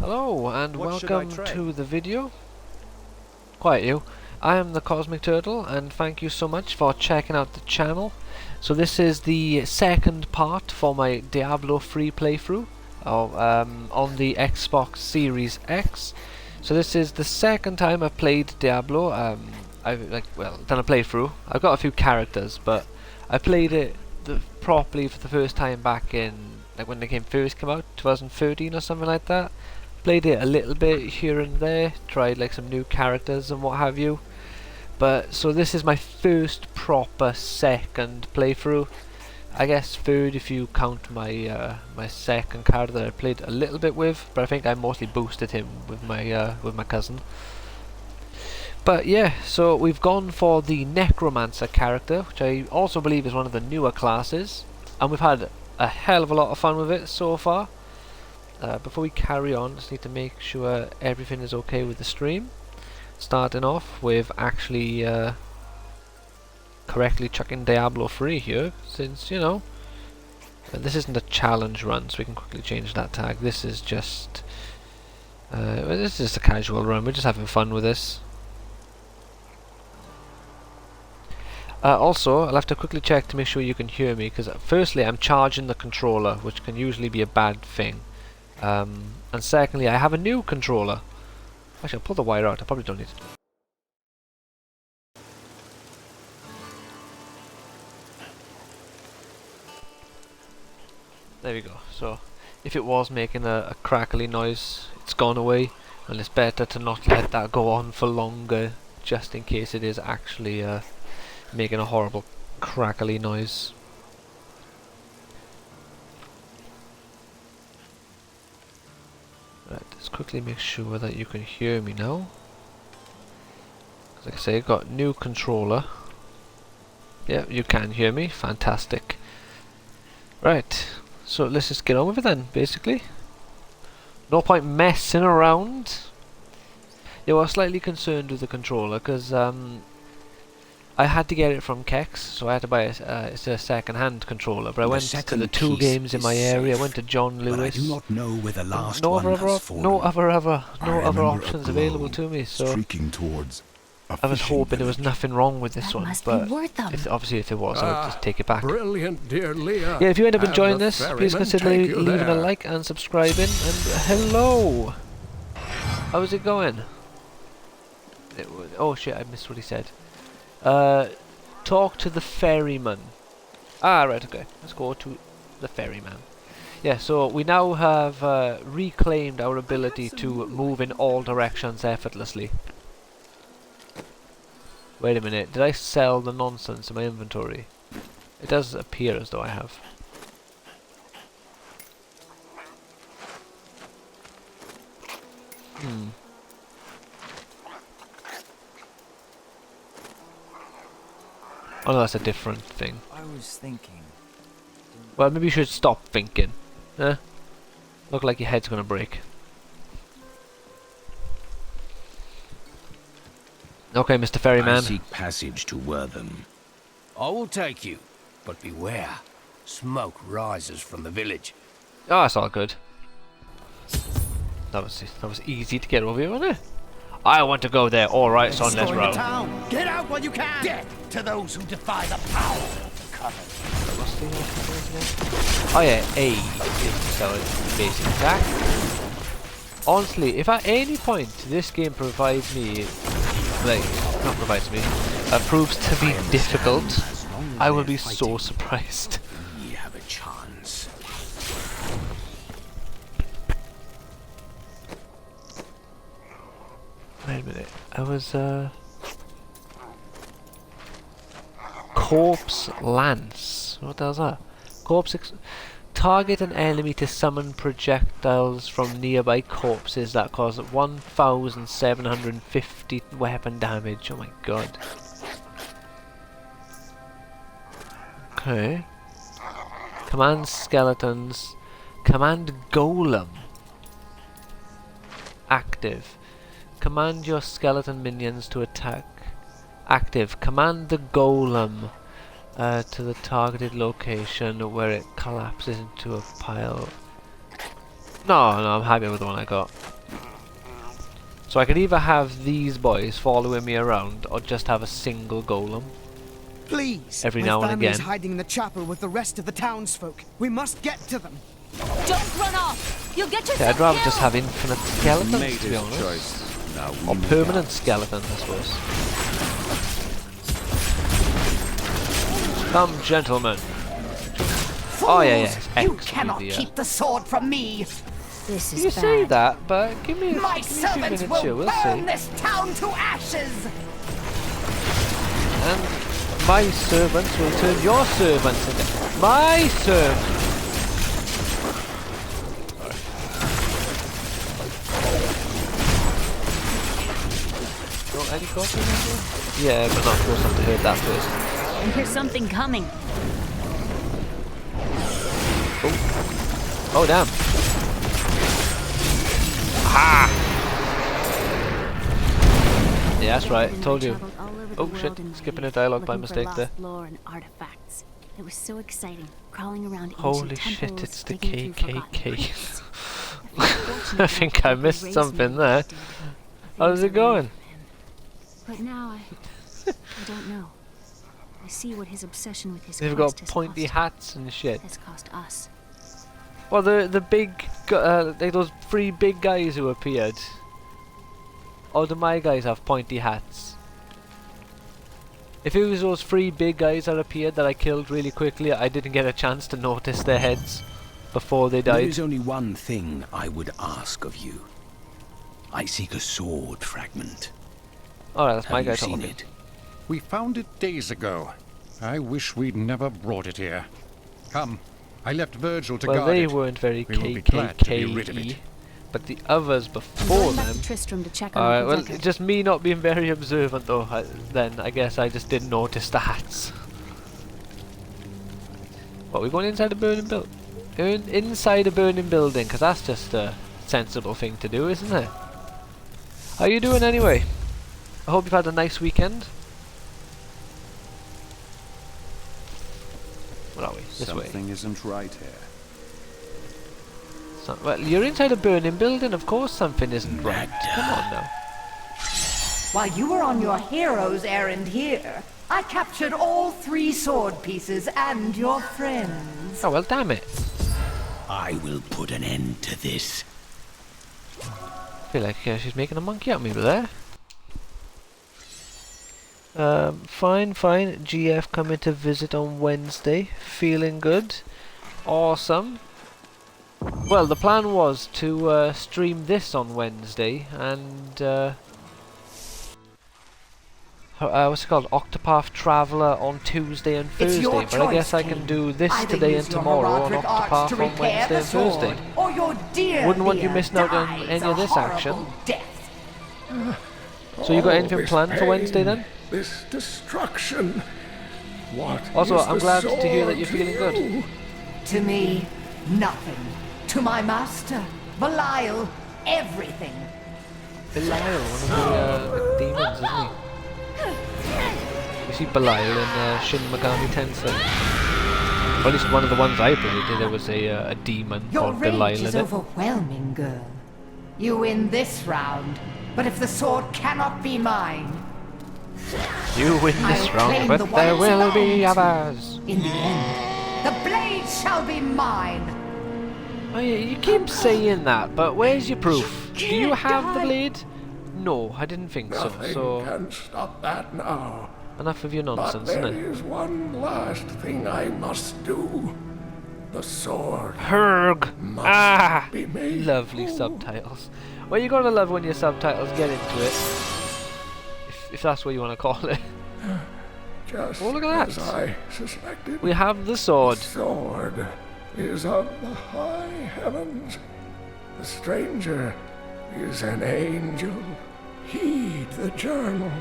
Hello and What welcome to the video. Quiet you. I am the Cosmic Turtle and thank you so much for checking out the channel. So this is the second part for my Diablo free playthrough on the Xbox Series X. So this is the second time I've played Diablo. I've done a playthrough. I've got a few characters, but I played it properly for the first time back in when the game first came out, 2013 or something like that. Played it a little bit here and there, tried like some new characters and what have you. But so this is my first proper second playthrough. I guess third if you count my my second character that I played a little bit with, but I think I mostly boosted him with my cousin. But yeah, so we've gone for the Necromancer character, which I also believe is one of the newer classes, and we've had a hell of a lot of fun with it so far. Before we carry on, just need to make sure everything is okay with the stream. Starting off with actually correctly chucking Diablo 3 here, since, you know, this isn't a challenge run, so we can quickly change that tag. This is just a casual run, we're just having fun with this. Also, I'll have to quickly check to make sure you can hear me, because firstly I'm charging the controller, which can usually be a bad thing. And secondly, I have a new controller. Actually, I'll pull the wire out, I probably don't need it. There we go. So, if it was making a crackly noise, it's gone away, and it's better to not let that go on for longer, just in case it is actually making a horrible crackly noise. Right, let's quickly make sure that you can hear me now. Like I say, I've got new controller. Yeah, you can hear me. Fantastic. Right, so let's just get on with it then, basically. No point messing around. Yeah, well, I was slightly concerned with the controller, because I had to get it from Kex, so I had to buy it's a second-hand controller. But I went to the two games in my area. I went to John Lewis. I do not know where the last no other options options available to me. So streaking towards I was hoping there was nothing wrong with this one, but obviously if there was, I would just take it back. Brilliant, dear Leah. Yeah, if you end up enjoying the this, please Ferryman consider take you leaving a there. like and subscribing. And hello, how's it going? Oh shit, I missed what he said. Talk to the Ferryman. Ah, right, okay. Let's go to the Ferryman. Yeah, so we now have reclaimed our ability to move in all directions effortlessly. Wait a minute, did I sell the nonsense in my inventory? It does appear as though I have. Oh no, that's a different thing. I was thinking. Well, maybe you should stop thinking. Eh? Look like your head's gonna break. Okay, Mr. Ferryman. I seek passage to Wortham. I will take you, but beware. Smoke rises from the village. Oh, that's all good. That was easy to get over here, wasn't it? I want to go there. All right, so let's roll. Get out while you can! Death to those who defy the power of the coven. Oh yeah, A is our basic attack. Honestly, if at any point this game provides me, proves to be difficult, I will be so surprised. We have a chance. Wait a minute, I was Corpse Lance. What the hell's that? Target an enemy to summon projectiles from nearby corpses that cause 1,750 weapon damage. Oh my god. Okay. Command skeletons. Command golem. Active. Command your skeleton minions to attack. Active. Command the golem to the targeted location where it collapses into a pile No, no, I'm happy with the one I got. So I could either have these boys following me around, or just have a single golem. Please. Every now and My family's again. hiding in the chapel with the rest of the townsfolk. We must get to them. Don't run off! You'll get yourself Yeah, I'd rather killed. just have infinite skeletons, to be honest. Or permanent skeletons, I suppose. Come, gentlemen. Oh yeah, yeah. It's You X cannot with the, keep the sword from me. This is You bad. say that, but give me My a few servants minutes here, will we'll burn see. this town to ashes. And my servants will turn your servants into my servants. No, any coffee? Yeah, but not close enough to hurt that first. And here's something coming. Oh damn! Ha! Yeah, that's right. Told you. Oh shit! Skipping a dialogue by mistake there. Lore and artifacts. It was so exciting, crawling around Holy ancient shit! temples, It's the digging through forgotten KKK. relics. I think I missed something there. How's it going? But now I don't know. I see what his obsession with his They've quest got has pointy cost hats and shit. Has cost us. Well, the big, like those 3 big guys who appeared. Or do my guys have pointy hats? If it was those 3 big guys that appeared that I killed really quickly, I didn't get a chance to notice their heads before they There died. is only one thing I would ask of you. I seek a sword fragment. Alright, that's my Have guy you seen talking. it? We found it days ago. I wish we'd never brought it here. Come, I left Virgil to Well, guard they it. weren't very We will be glad to be rid of KKK, it. but the others I'm before going back them. to Tristram to check on Alright, Uncle well, Deckard. just me not being very observant though, then I guess I just didn't notice the hats. What, we're going inside a burning building? Inside a burning building, because that's just a sensible thing to do, isn't it? How you doing anyway? I hope you've had a nice weekend. Where are we? This way. Something isn't right here. Well, you're inside a burning building, of course something isn't right. Come on now. While you were on your hero's errand here, I captured all 3 sword pieces and your friends. Oh well, damn it. I will put an end to this. I feel like she's making a monkey out of me there. Fine. GF coming to visit on Wednesday. Feeling good. Awesome. Well, the plan was to stream this on Wednesday and what's it called? Octopath Traveler on Tuesday and It's Thursday. your But I guess I choice, can King. do this Either today use and your tomorrow on Horadric arts Octopath to on repair Wednesday the and Thursday. sword, or your dear Wouldn't want you dear missing out on dies any of a this horrible action. Death. So you got All anything this planned for Wednesday pain, then? This destruction. What Also, is I'm the glad to hear that sword you're to feeling good. you? To me, nothing. To my master, Belial, everything. Belial, one of the demons, isn't he? You see Belial in Shin Megami Tensei. Or at least one of the ones I played, there was a demon Your called Belial rage is in it. overwhelming, girl. You win this round, but if the sword cannot be mine, You win this I'll round, claim but the one there that will be belongs to others. in the end, the blade shall be mine. Oh yeah, you keep saying that, but where's your proof? Do you have the blade? No, I didn't think so. Nothing So can stop that now. enough of your But nonsense, there isn't it? is one last thing I must do. The sword Herg! must Ah! be made Lovely whole. subtitles. Well, you gotta love when your subtitles get into it. If that's what you want to call it. Just Oh, look at as that. I suspected. We have the sword. The sword is of the high heavens. The stranger is an angel. Heed the journal.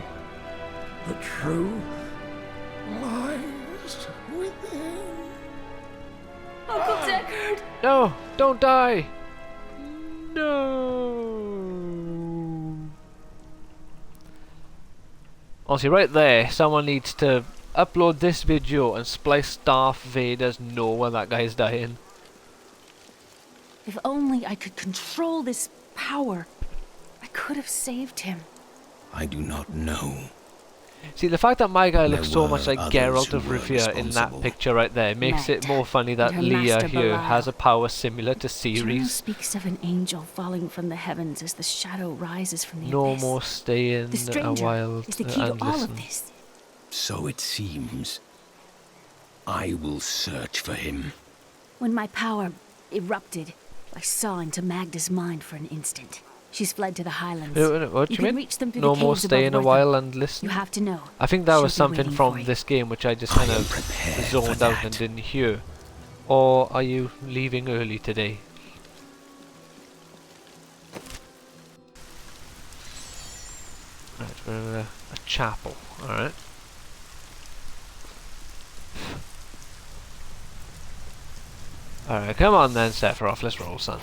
The truth lies within. Uncle Deckard! No! Don't die! No! Honestly, right there, someone needs to upload this video and splice Darth Vader's know when that guy's dying. If only I could control this power, I could have saved him. I do not know. See, the fact that my guy looks There so were much like others Geralt who of were Rivia in that responsible. picture right there makes it more funny that her Leah master here Belial. has a power similar to Journal Ciri's. speaks of an angel falling from the heavens as the shadow rises from the No abyss. more staying The a stranger while is the key to and all listen. of this. So it seems. I will search for him. When my power erupted, I saw into Magda's mind for an instant. She's fled to the highlands. What You do you can mean? reach them through No the more caves staying a above while Wortham. and listen. You have to know. I think that She'll was be something waiting from for you. this game which I just I kind am of prepared zoned for out and that. didn't hear. Or are you leaving early today? Right, we're at a chapel. Alright. Alright, come on then, Sephiroth, let's roll, son.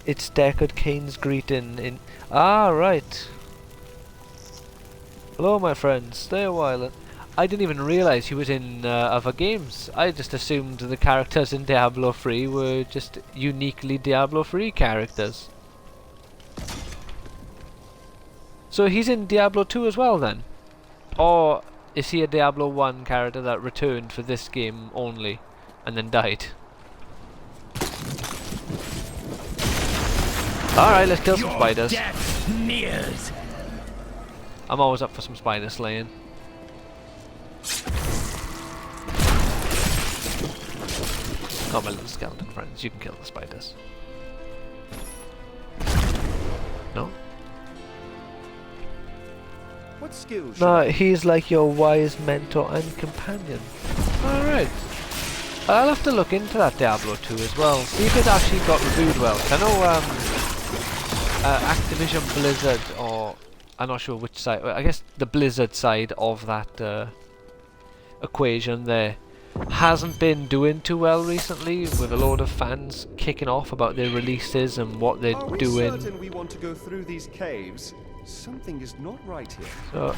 It's Deckard Cain's greeting in... Ah, right. Hello, my friend. Stay a while. I didn't even realise he was in other games. I just assumed the characters in Diablo 3 were just uniquely Diablo 3 characters. So he's in Diablo 2 as well then? Or is he a Diablo 1 character that returned for this game only and then died? Alright, let's kill some spiders. Death nears. I'm always up for some spider slaying. Oh, my little skeleton friends, you can kill the spiders. No? What skills? No, he's like your wise mentor and companion. Alright. I'll have to look into that Diablo 2 as well. See if it actually got reviewed well. I know Activision Blizzard, or I'm not sure which side, I guess the Blizzard side of that equation there hasn't been doing too well recently, with a load of fans kicking off about their releases and what they're Are we doing. certain we want to go through these caves? Something is not right here. So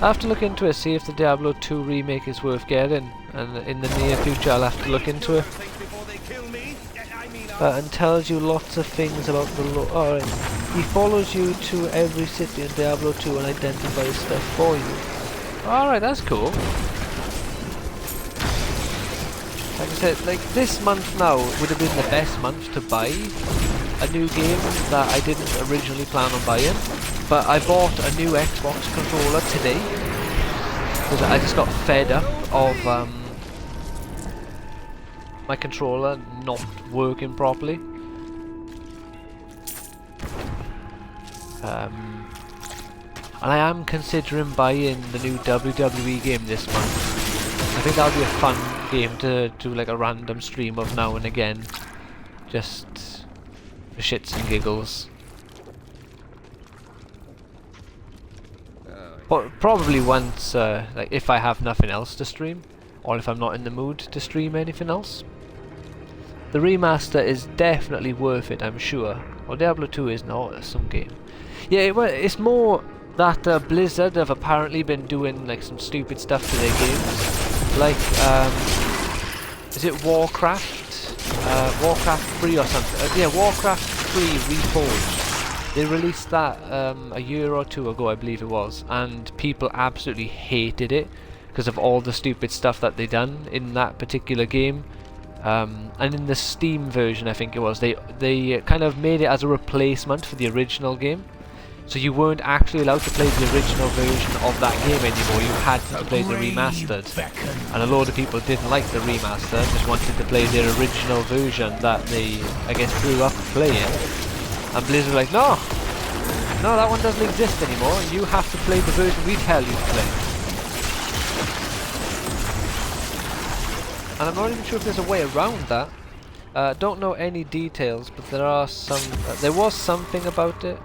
I'll have to look into it, see if the Diablo 2 remake is worth getting, and in the near future I'll have to look into it. And tells you lots of things about the lore. Alright. He follows you to every city in Diablo 2 and identifies stuff for you. Alright, that's cool. Like I said, like this month now would have been the best month to buy a new game that I didn't originally plan on buying. But I bought a new Xbox controller today because I just got fed up of my controller not working properly. And I am considering buying the new WWE game this month. I think that'll be a fun game to do like a random stream of now and again, just for shits and giggles. But probably once, like if I have nothing else to stream, or if I'm not in the mood to stream anything else. The remaster is definitely worth it, I'm sure. Well, Diablo 2 is an awesome game. Yeah, well, it's more that Blizzard have apparently been doing like some stupid stuff to their games. Like, is it Warcraft? Warcraft 3 or something. Yeah, Warcraft 3 Reforged. They released that a year or two ago, I believe it was, and people absolutely hated it because of all the stupid stuff that they done in that particular game. And in the Steam version, I think it was, they kind of made it as a replacement for the original game. So you weren't actually allowed to play the original version of that game anymore, you had to play the remastered. And a load of people didn't like the remaster, just wanted to play their original version that they, I guess, grew up playing. And Blizzard were like, no, that one doesn't exist anymore, you have to play the version we tell you to play. And I'm not even sure if there's a way around that. Don't know any details, but there are some. There was something about it.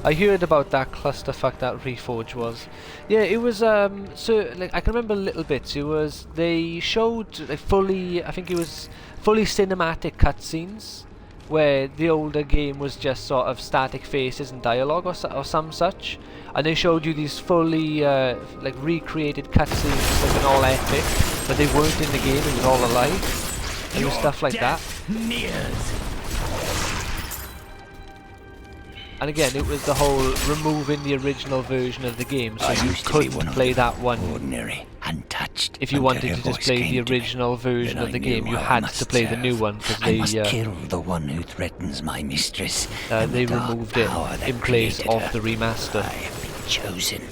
I heard about that clusterfuck that Reforge was. Yeah, it was. So like I can remember little bits. It was they showed like fully. I think it was fully cinematic cutscenes where the older game was just sort of static faces and dialogue or some such, and they showed you these fully like recreated cutscenes looking all epic, but they weren't in the game, it was all alive. And it was stuff like that. And again, it was the whole removing the original version of the game, so you couldn't play that one. Ordinary, untouched. If you wanted to just play the original version of the game, you had to play the new one, because they kill the one who threatens my mistress. They removed it in place of the remaster. I have been chosen.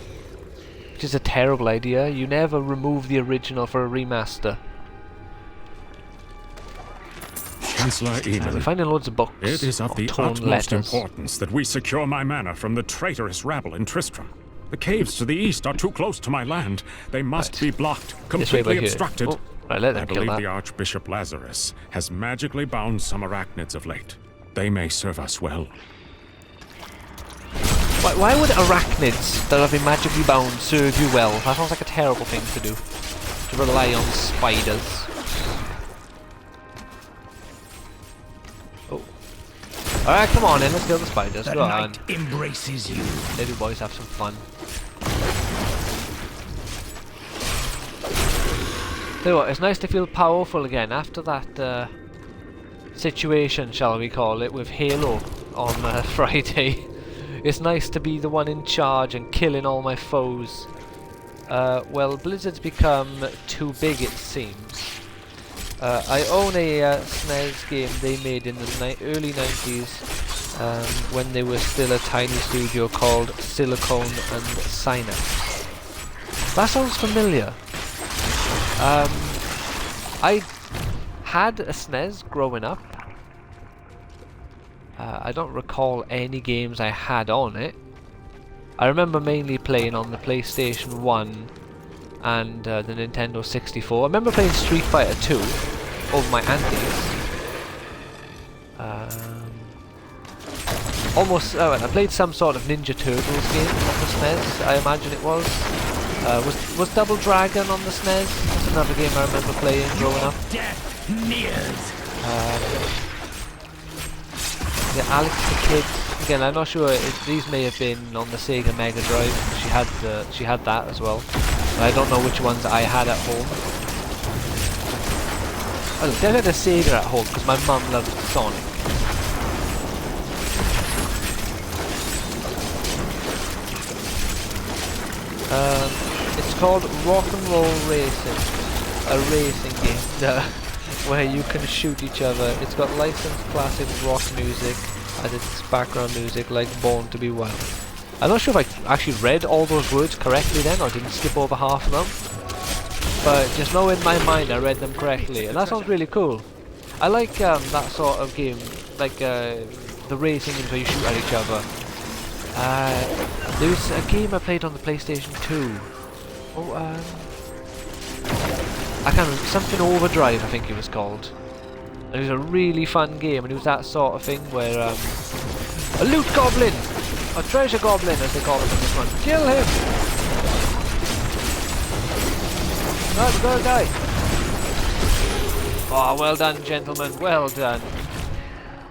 Which is a terrible idea. You never remove the original for a remaster. Chancellor Eagle, We're finding loads of books. it is of the torn utmost letters. importance that we secure my manor from the traitorous rabble in Tristram. The caves to the east are too close to my land. They must be blocked, completely obstructed. Oh, right, let them I kill believe that. the Archbishop Lazarus has magically bound some arachnids of late. They may serve us well. Why would arachnids that have been magically bound serve you well? That sounds like a terrible thing to do. To rely on spiders. Alright, come on in, let's kill the spiders. Go on. Embraces you. Let you boys have some fun. Tell you what, it's nice to feel powerful again after that situation, shall we call it, with Halo on Friday. It's nice to be the one in charge and killing all my foes. Well, Blizzard's become too big, it seems. I own a SNES game they made in the early 90s when they were still a tiny studio called Silicon and Synapse. That sounds familiar. I had a SNES growing up. I don't recall any games I had on it. I remember mainly playing on the PlayStation 1 and the Nintendo 64. I remember playing Street Fighter 2 over my aunties. I played some sort of Ninja Turtles game on the SNES, I imagine it was. Was Double Dragon on the SNES? That's another game I remember playing growing up. Death nears. Yeah, Alex the Kid. Again, I'm not sure. These may have been on the Sega Mega Drive. She had that as well. I don't know which ones I had at home. Oh, look, they had a Sega at home because my mum loved Sonic. It's called Rock and Roll Racing, a racing game where you can shoot each other. It's got licensed classic rock music as its background music, like Born to Be Wild. I'm not sure if I actually read all those words correctly then, or didn't skip over half of them. But just know in my mind I read them correctly, and that sounds really cool. I like that sort of game, like the racing games where you shoot at each other. There was a game I played on the PlayStation 2. I can't remember, something Overdrive I think it was called. And it was a really fun game, and it was that sort of thing where a loot goblin! A treasure goblin, as they call it in this one. Kill him! No, the girl died. Oh, well done, gentlemen. Well done.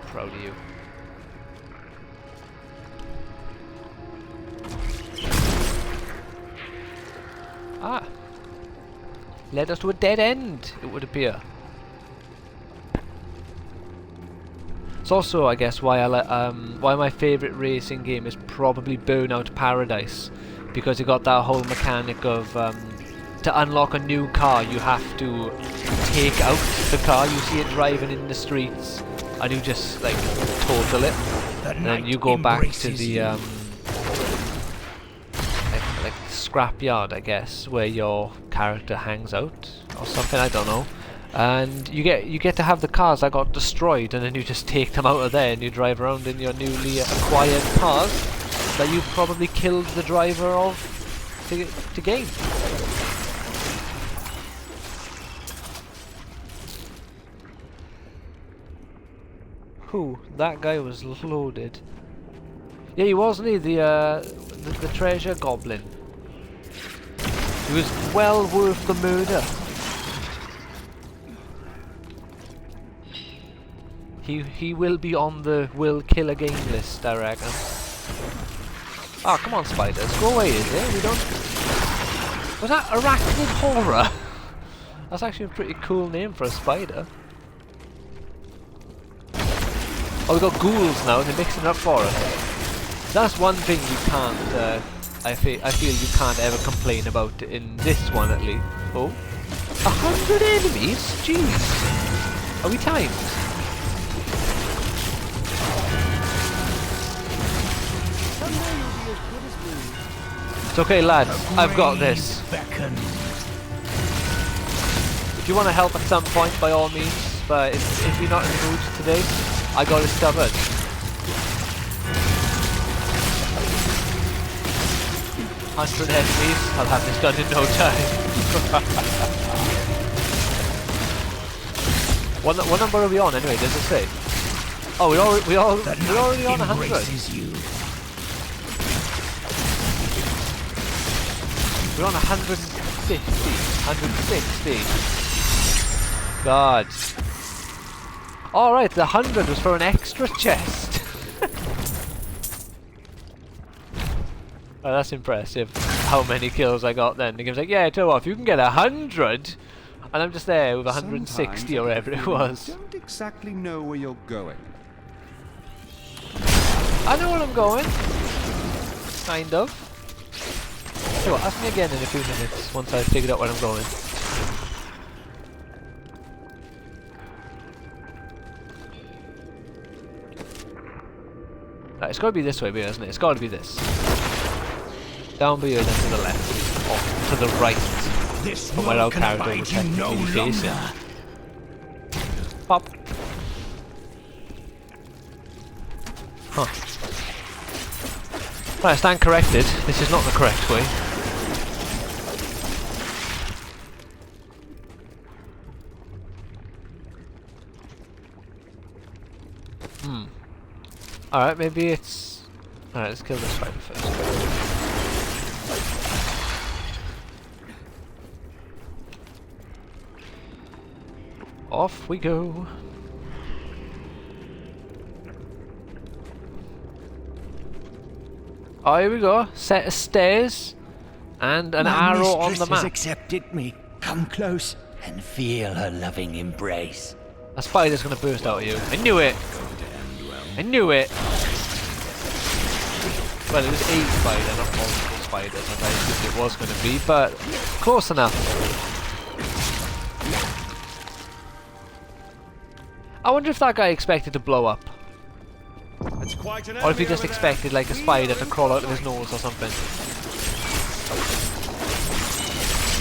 Proud of you. Ah. Led us to a dead end, it would appear. It's also, I guess, why why my favourite racing game is probably Burnout Paradise, because it got that whole mechanic of to unlock a new car you have to take out the car. You see it driving in the streets, and you just like total it, and then you go back to the like scrapyard, I guess, where your character hangs out or something. I don't know. And you get to have the cars that got destroyed, and then you just take them out of there and you drive around in your newly acquired cars that you probably killed the driver of to gain. Who? That guy was loaded. Yeah, he wasn't he? The treasure goblin. He was well worth the murder. He will be on the will kill again list, I reckon. Oh, come on, spiders. Go away, is it? We don't... Was that arachnid horror? That's actually a pretty cool name for a spider. Oh, we got ghouls now. They're mixing it up for us. That's one thing you can't... I feel you can't ever complain about in this one, at least. Oh. 100 enemies? Jeez. Are we timed? It's okay, lads. I've got this. If you want to help at some point, by all means. But if you're not in the mood today, I got it covered. $100 enemies. I'll have this done in no time. What number are we on anyway? Does it say? Oh, we're already on 100. We're on 150, 160. God. Alright, the 100 was for an extra chest. Oh, that's impressive. How many kills I got then. The game's like, yeah, tell you what, if you can get 100, and I'm just there with 160 or whatever it was. I don't exactly know where you're going. I know where I'm going. Kind of. So ask me again in a few minutes once I've figured out where I'm going. Right, it's got to be this way, isn't it? It's got to be this. Down below, then to the left, or to the right. This from where our world can character abide would you technically no be facing. longer. Pop. Huh. Right, I stand corrected. This is not the correct way. Alright, maybe it's... Alright, let's kill this spider first. Off we go. Oh, here we go. Set of stairs and an arrow on the map. Has accepted me. Come close and feel her loving embrace. A spider's gonna burst out of you. I knew it. I knew it. Well, it was a spider, not multiple spiders, as I assumed it was going to be, but close enough. I wonder if that guy expected to blow up. Or if he just expected like a spider to crawl out of his nose or something.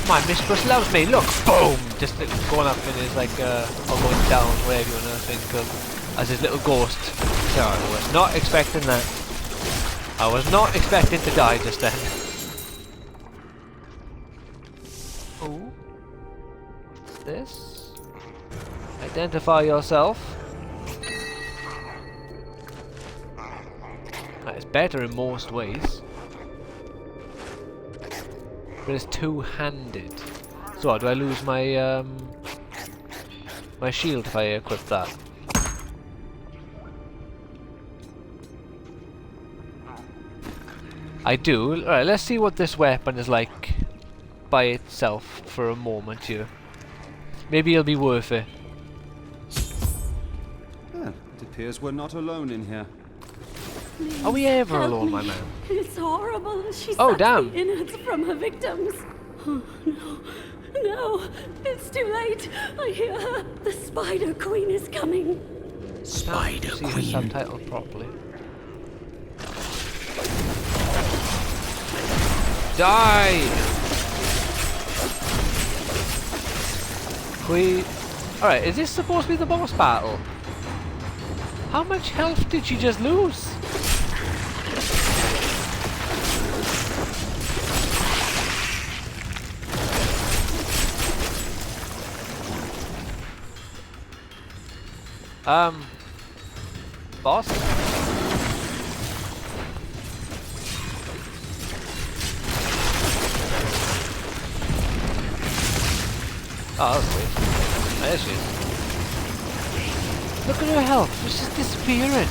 My mistress loves me, look! Boom! Just going up in his like, or going down, whatever you want to think of, as his little ghost. So I was not expecting that. I was not expecting to die just then. Oh. What's this? Identify yourself. That is better in most ways. But it's two-handed. So do I lose my my shield if I equip that? I do. Alright, let's see what this weapon is like by itself for a moment here. Maybe it'll be worth it. It appears we're not alone in here. Please Are we ever help alone, me. my man? It's horrible. She Oh, sucks damn. the innards from her victims. Oh, no. No. It's too late. I hear her. The Spider Queen is coming. Spider See the Queen. subtitle properly. Die! Alright, is this supposed to be the boss battle? How much health did she just lose? Boss? Oh, that's weird. There she is. Look at her health. She's just disappearing.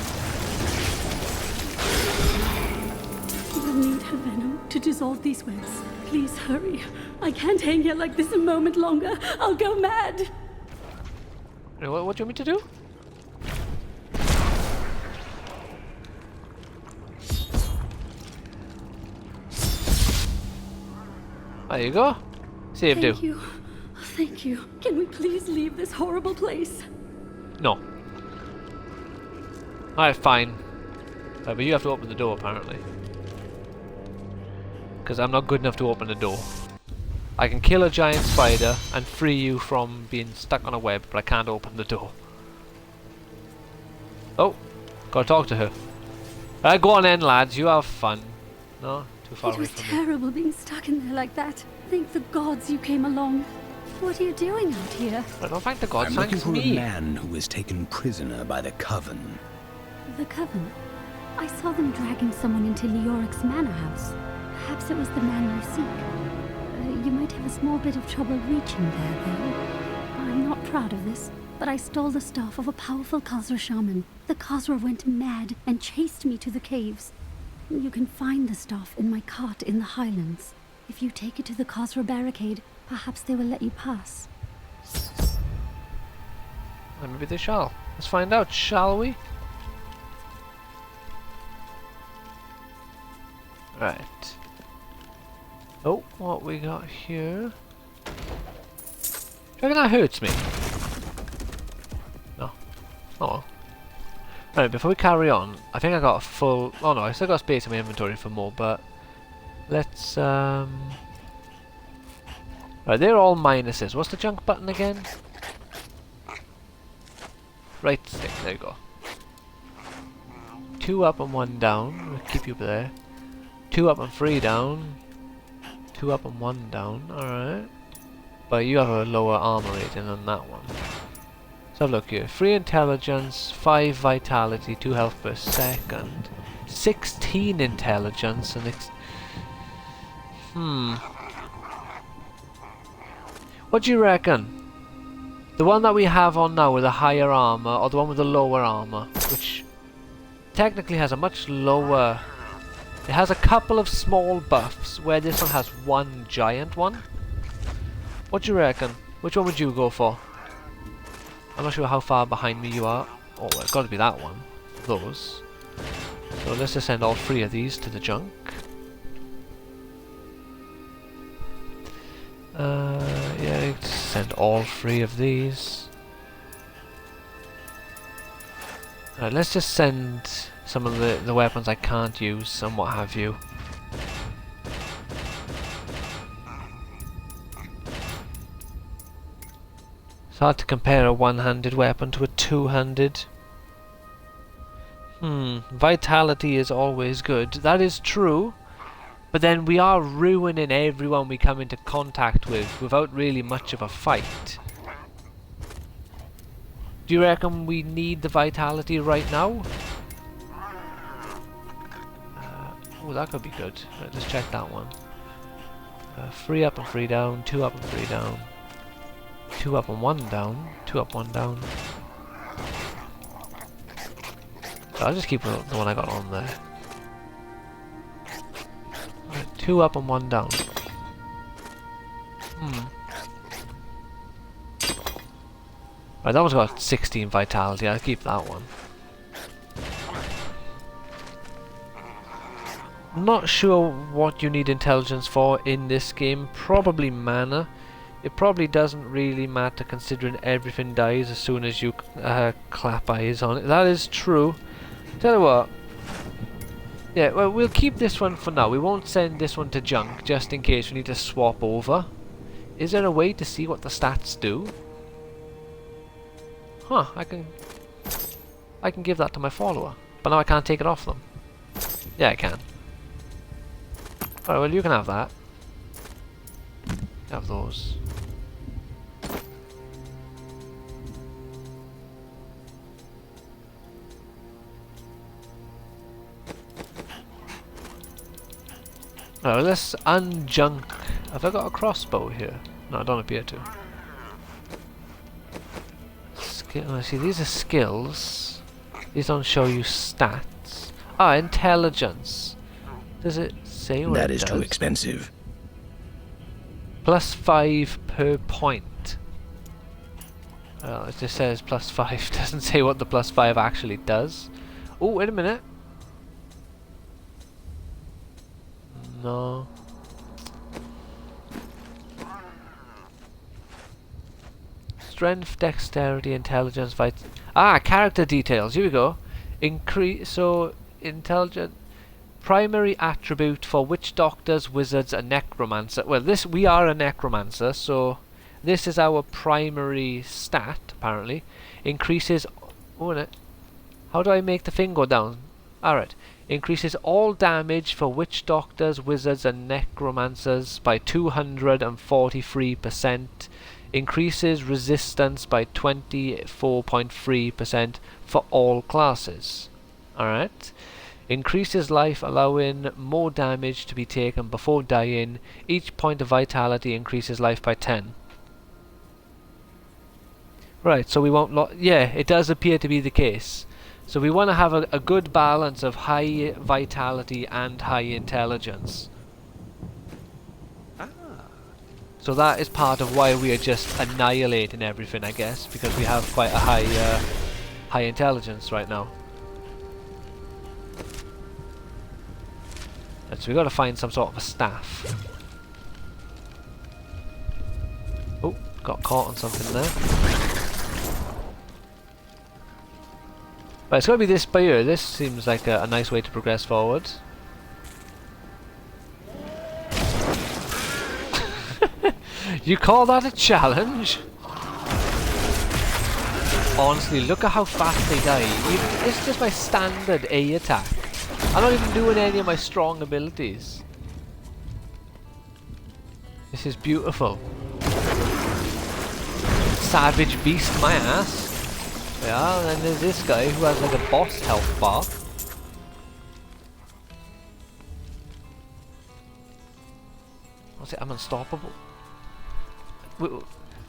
We'll need her venom to dissolve these webs. Please hurry. I can't hang here like this a moment longer. I'll go mad. What do you want me to do? There you go. Saved you. Thank you. Thank you. Can we please leave this horrible place? No. Alright, fine. But you have to open the door, apparently. Because I'm not good enough to open the door. I can kill a giant spider and free you from being stuck on a web, but I can't open the door. Oh, gotta talk to her. Go on then, lads. You have fun. No, too far It away was from me. terrible being stuck in there like that. Thank the gods you came along. What are you doing out here? I don't thank the gods. I'm looking Thanks for me. a man who was taken prisoner by the Coven. The Coven. I saw them dragging someone into Leoric's manor house. Perhaps it was the man you seek. You might have a small bit of trouble reaching there, though. I'm not proud of this, but I stole the staff of a powerful Khazra shaman. The Khazra went mad and chased me to the caves. You can find the staff in my cart in the highlands. If you take it to the Khazra barricade, perhaps they will let you pass. Well, maybe they shall. Let's find out, shall we? Right. Oh, what we got here? Do you reckon that hurts me? No. Oh well. Right, before we carry on, I think I got a full... Oh no, I still got space in my inventory for more, but... Let's, Right, they're all minuses. What's the junk button again? Right stick, there you go. 2 up and 1 down. We'll keep you there. 2 up and 3 down. 2 up and 1 down, alright. But you have a lower armor rating than that one. So have a look here. 3 intelligence, 5 vitality, 2 health per second. 16 intelligence and what do you reckon? The one that we have on now with a higher armor, or the one with the lower armor, which technically has a much lower... It has a couple of small buffs, where this one has one giant one. What do you reckon? Which one would you go for? I'm not sure how far behind me you are. Oh, well, it's got to be that one. Those. So let's just send all 3 of these to the junk. Yeah, just send all 3 of these. Alright, let's just send some of the weapons I can't use and what have you. It's hard to compare a one-handed weapon to a two-handed. Vitality is always good. That is true. But then we are ruining everyone we come into contact with without really much of a fight. Do you reckon we need the vitality right now? Oh, that could be good. Right, let's check that one. 3 up and 3 down, 2 up and 3 down. 2 up and 1 down, 2 up, 1 down. So I'll just keep the one I got on there. 2 up and 1 down. Right, that one's got 16 vitality. I'll keep that one. Not sure what you need intelligence for in this game. Probably mana. It probably doesn't really matter considering everything dies as soon as you clap eyes on it. That is true. Tell you what. Yeah, well, we'll keep this one for now. We won't send this one to junk, just in case we need to swap over. Is there a way to see what the stats do? Huh, I can give that to my follower. But now I can't take it off them. Yeah, I can. Alright, well, you can have that. Have those. Alright, let's unjunk. Have I got a crossbow here? No, I don't appear to. Let's skill. See, these are skills. These don't show you stats. Ah, intelligence. Does it say what That it is does? too expensive. +5 per point. Well, it just says +5. Doesn't say what the +5 actually does. Oh, wait a minute. No. Strength, dexterity, intelligence, character details. Here we go. Intelligent. Primary attribute for witch doctors, wizards, and necromancer. Well, we are a necromancer, so this is our primary stat, apparently. Increases... Oh, no. How do I make the thing go down? Alright. Increases all damage for witch doctors, wizards, and necromancers by 243%. Increases resistance by 24.3% for all classes. Alright. Increases life, allowing more damage to be taken before dying. Each point of vitality increases life by 10. Right, so we won't... yeah, it does appear to be the case. So we want to have a good balance of high vitality and high intelligence. So that is part of why we are just annihilating everything, I guess, because we have quite a high intelligence right now. So we've got to find some sort of a staff. Oh, got caught on something there. Right, it's got to be this by here. This seems like a nice way to progress forward. You call that a challenge? Honestly, look at how fast they die. This is just my standard A attack. I'm not even doing any of my strong abilities. This is beautiful. Savage beast my ass. Yeah, and then there's this guy who has like a boss health bar. What's it? I'm unstoppable.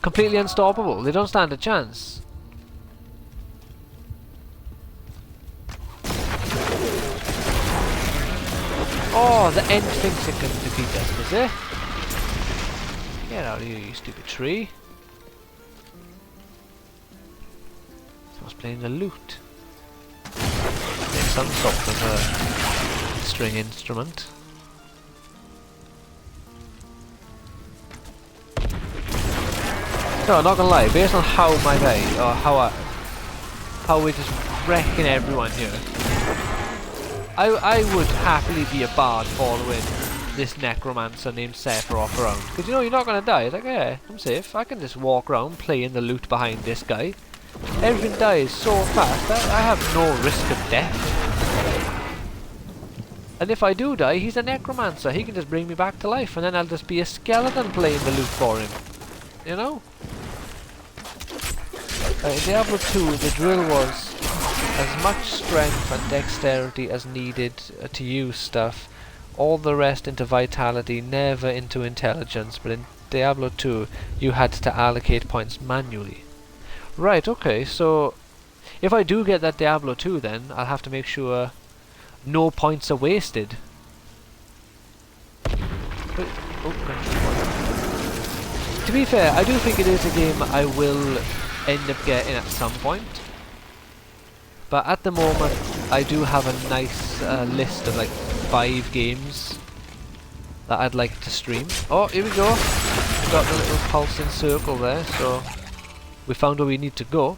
Completely unstoppable. They don't stand a chance. Oh, the end thinks it can defeat us, does it? Get out of here, you stupid tree. Someone's playing the lute. Make some sort of a string instrument. No, I'm not gonna lie, based on how my day, or how we're just wrecking everyone here, I would happily be a bard following this necromancer named Sephiroth around. Because you know, you're not going to die. It's like, yeah, I'm safe. I can just walk around playing the loot behind this guy. Everything dies so fast, I have no risk of death. And if I do die, he's a necromancer. He can just bring me back to life, and then I'll just be a skeleton playing the loot for him. You know? In Diablo 2, the drill was as much strength and dexterity as needed to use stuff, all the rest into vitality, never into intelligence. But in Diablo 2 you had to allocate points manually. Right, okay, so if I do get that Diablo 2 then I'll have to make sure no points are wasted. But, to be fair, I do think it is a game I will end up getting at some point. But at the moment, I do have a nice list of like 5 games that I'd like to stream. Oh, here we go. We've got the little pulsing circle there, so we found where we need to go.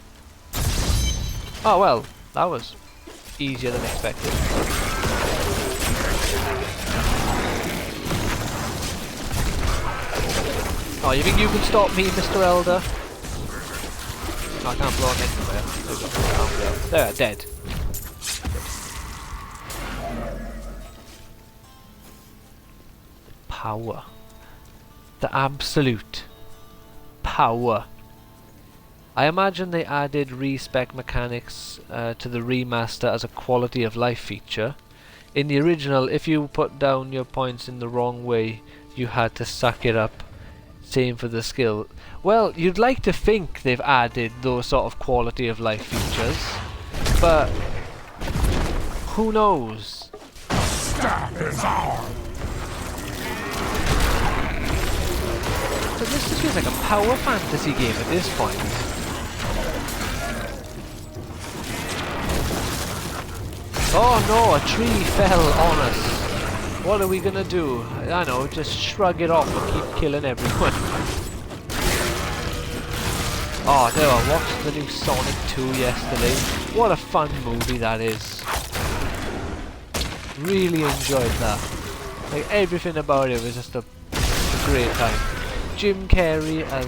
Oh well, that was easier than expected. Oh, you think you can stop me, Mr. Elder? No, I can't blow him anywhere. There, dead. Power. The absolute power. I imagine they added respec mechanics to the remaster as a quality of life feature. In the original, if you put down your points in the wrong way, you had to suck it up Same for the skill. Well, you'd like to think they've added those sort of quality of life features, but who knows? Staff is on. So this just feels like a power fantasy game at this point. Oh no, a tree fell on us. What are we gonna do? I know, just shrug it off and keep killing everyone. Oh, there, I watched the new Sonic 2 yesterday. What a fun movie that is. Really enjoyed that. Like, everything about it was just a great time. Jim Carrey as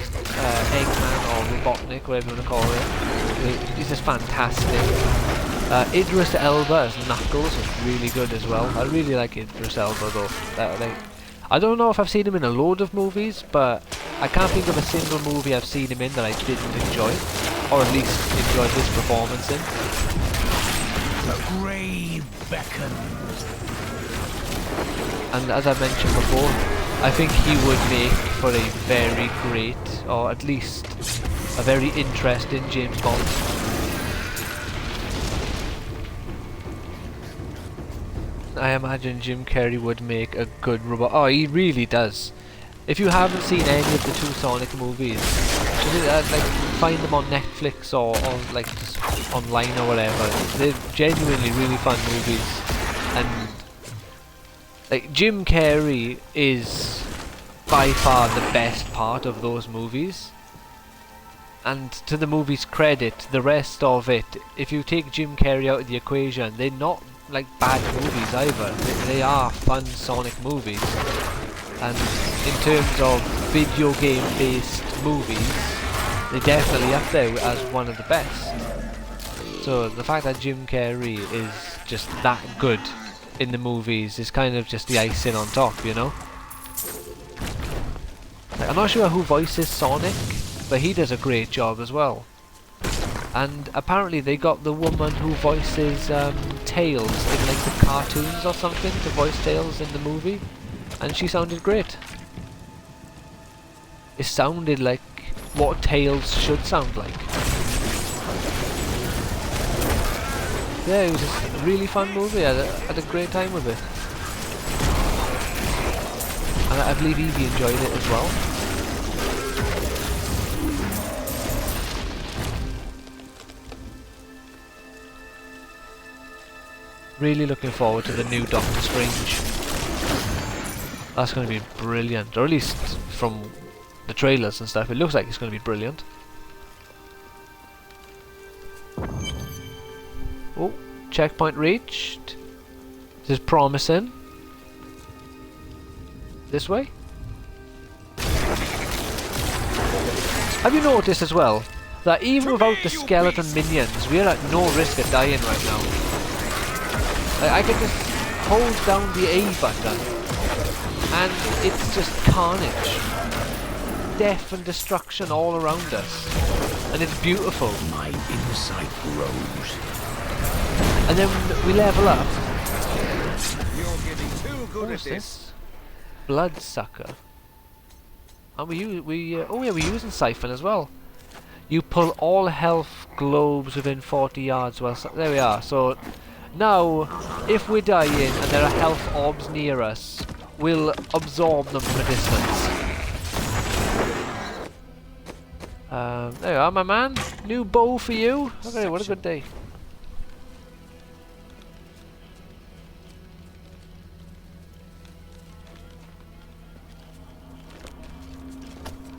Eggman or Robotnik, whatever you want to call it. He's just fantastic. Idris Elba as Knuckles is really good as well. I really like Idris Elba though. I don't know if I've seen him in a load of movies, but I can't think of a single movie I've seen him in that I didn't enjoy, or at least enjoyed his performance in. The grave beckons. And as I mentioned before, I think he would make for a very great, or at least a very interesting James Bond. I imagine Jim Carrey would make a good robot. Oh, he really does. If you haven't seen any of the two Sonic movies, like find them on Netflix or like just online or whatever. They're genuinely really fun movies, and like Jim Carrey is by far the best part of those movies. And to the movie's credit, the rest of it, if you take Jim Carrey out of the equation, they're not like bad movies either. They are fun Sonic movies, and in terms of video game based movies, they're definitely up there as one of the best. So the fact that Jim Carrey is just that good in the movies is kind of just the icing on top, you know? Like, I'm not sure who voices Sonic, but he does a great job as well. And apparently they got the woman who voices Tails in like the cartoons or something to voice Tails in the movie, and she sounded great. It sounded like what Tails should sound like. Yeah, it was just a really fun movie. I had a great time with it. And I believe Evie enjoyed it as well. Really looking forward to the new Doctor Strange. That's going to be brilliant, or at least from the trailers and stuff, it looks like it's going to be brilliant. Oh, checkpoint reached. This is promising. This way? Have you noticed as well that even without the skeleton minions, we are at no risk of dying right now? Like, I can just hold down the A button and it's just carnage. Death and destruction all around us. And it's beautiful. My insight grows. And then we level up. You're getting too good What's this? Bloodsucker. And oh yeah, we're using Siphon as well. You pull all health globes within 40 yards. Well, so there we are. So now, if we're dying and there are health orbs near us, we'll absorb them from a distance. There you are, my man. New bow for you. Okay, what a good day.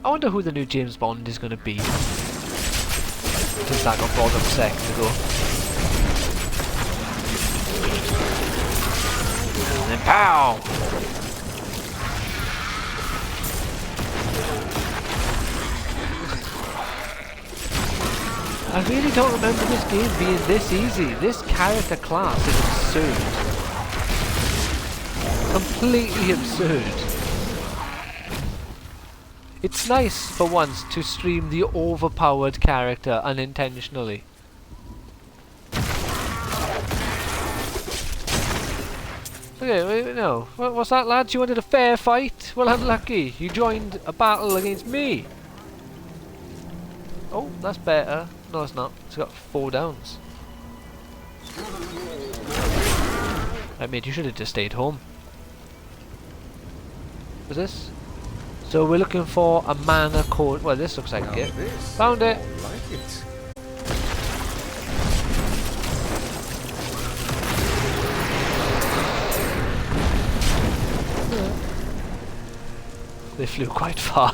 I wonder who the new James Bond is going to be. Since that got brought up a second ago. And then pow! I really don't remember this game being this easy. This character class is absurd. Completely absurd. It's nice for once to stream the overpowered character unintentionally. Okay, wait, no. What's that, lads? You wanted a fair fight? Well, unlucky. You joined a battle against me. Oh, that's better. No, it's not. It's got 4 downs. Right, mate, you should have just stayed home. What's this? So we're looking for a mana code. Well, this looks like it. Found it. Like it. They flew quite far.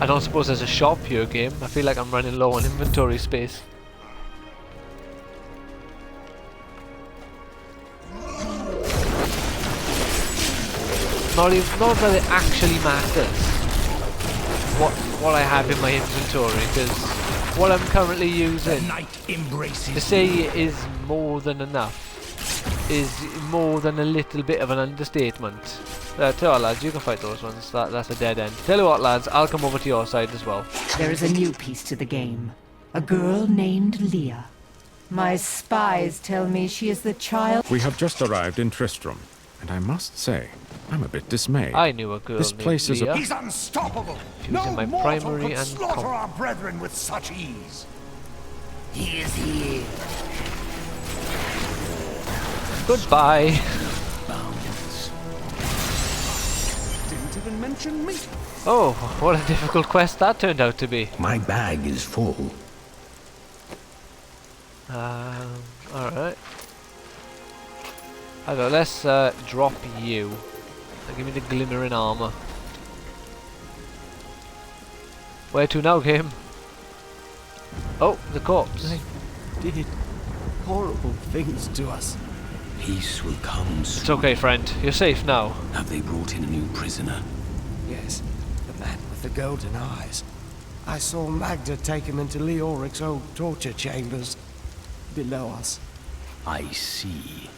I don't suppose there's a shop here, game. I feel like I'm running low on inventory space. Not that it actually matters what I have in my inventory, because what I'm currently using to say is more than enough is more than a little bit of an understatement. Tell you what, lads, you can fight those ones. That's a dead end. Tell you what, lads, I'll come over to your side as well. There is a new piece to the game. A girl named Leah. My spies tell me she is the child. We have just arrived in Tristram, and I must say, I'm a bit dismayed. I knew a girl This place named is Leah. a... He's unstoppable. She was in my primary and slaughter our brethren with such ease. He is here. Goodbye. Bounds. Didn't even mention me. Oh, what a difficult quest that turned out to be. My bag is full. Alright. Okay, let's drop you. Now give me the glimmering armor. Where to now, game? Oh, the corpse. They did horrible things to us. Peace will come It's soon. okay, friend. You're safe now. Have they brought in a new prisoner? Yes, the man with the golden eyes. I saw Magda take him into Leoric's old torture chambers below us. I see.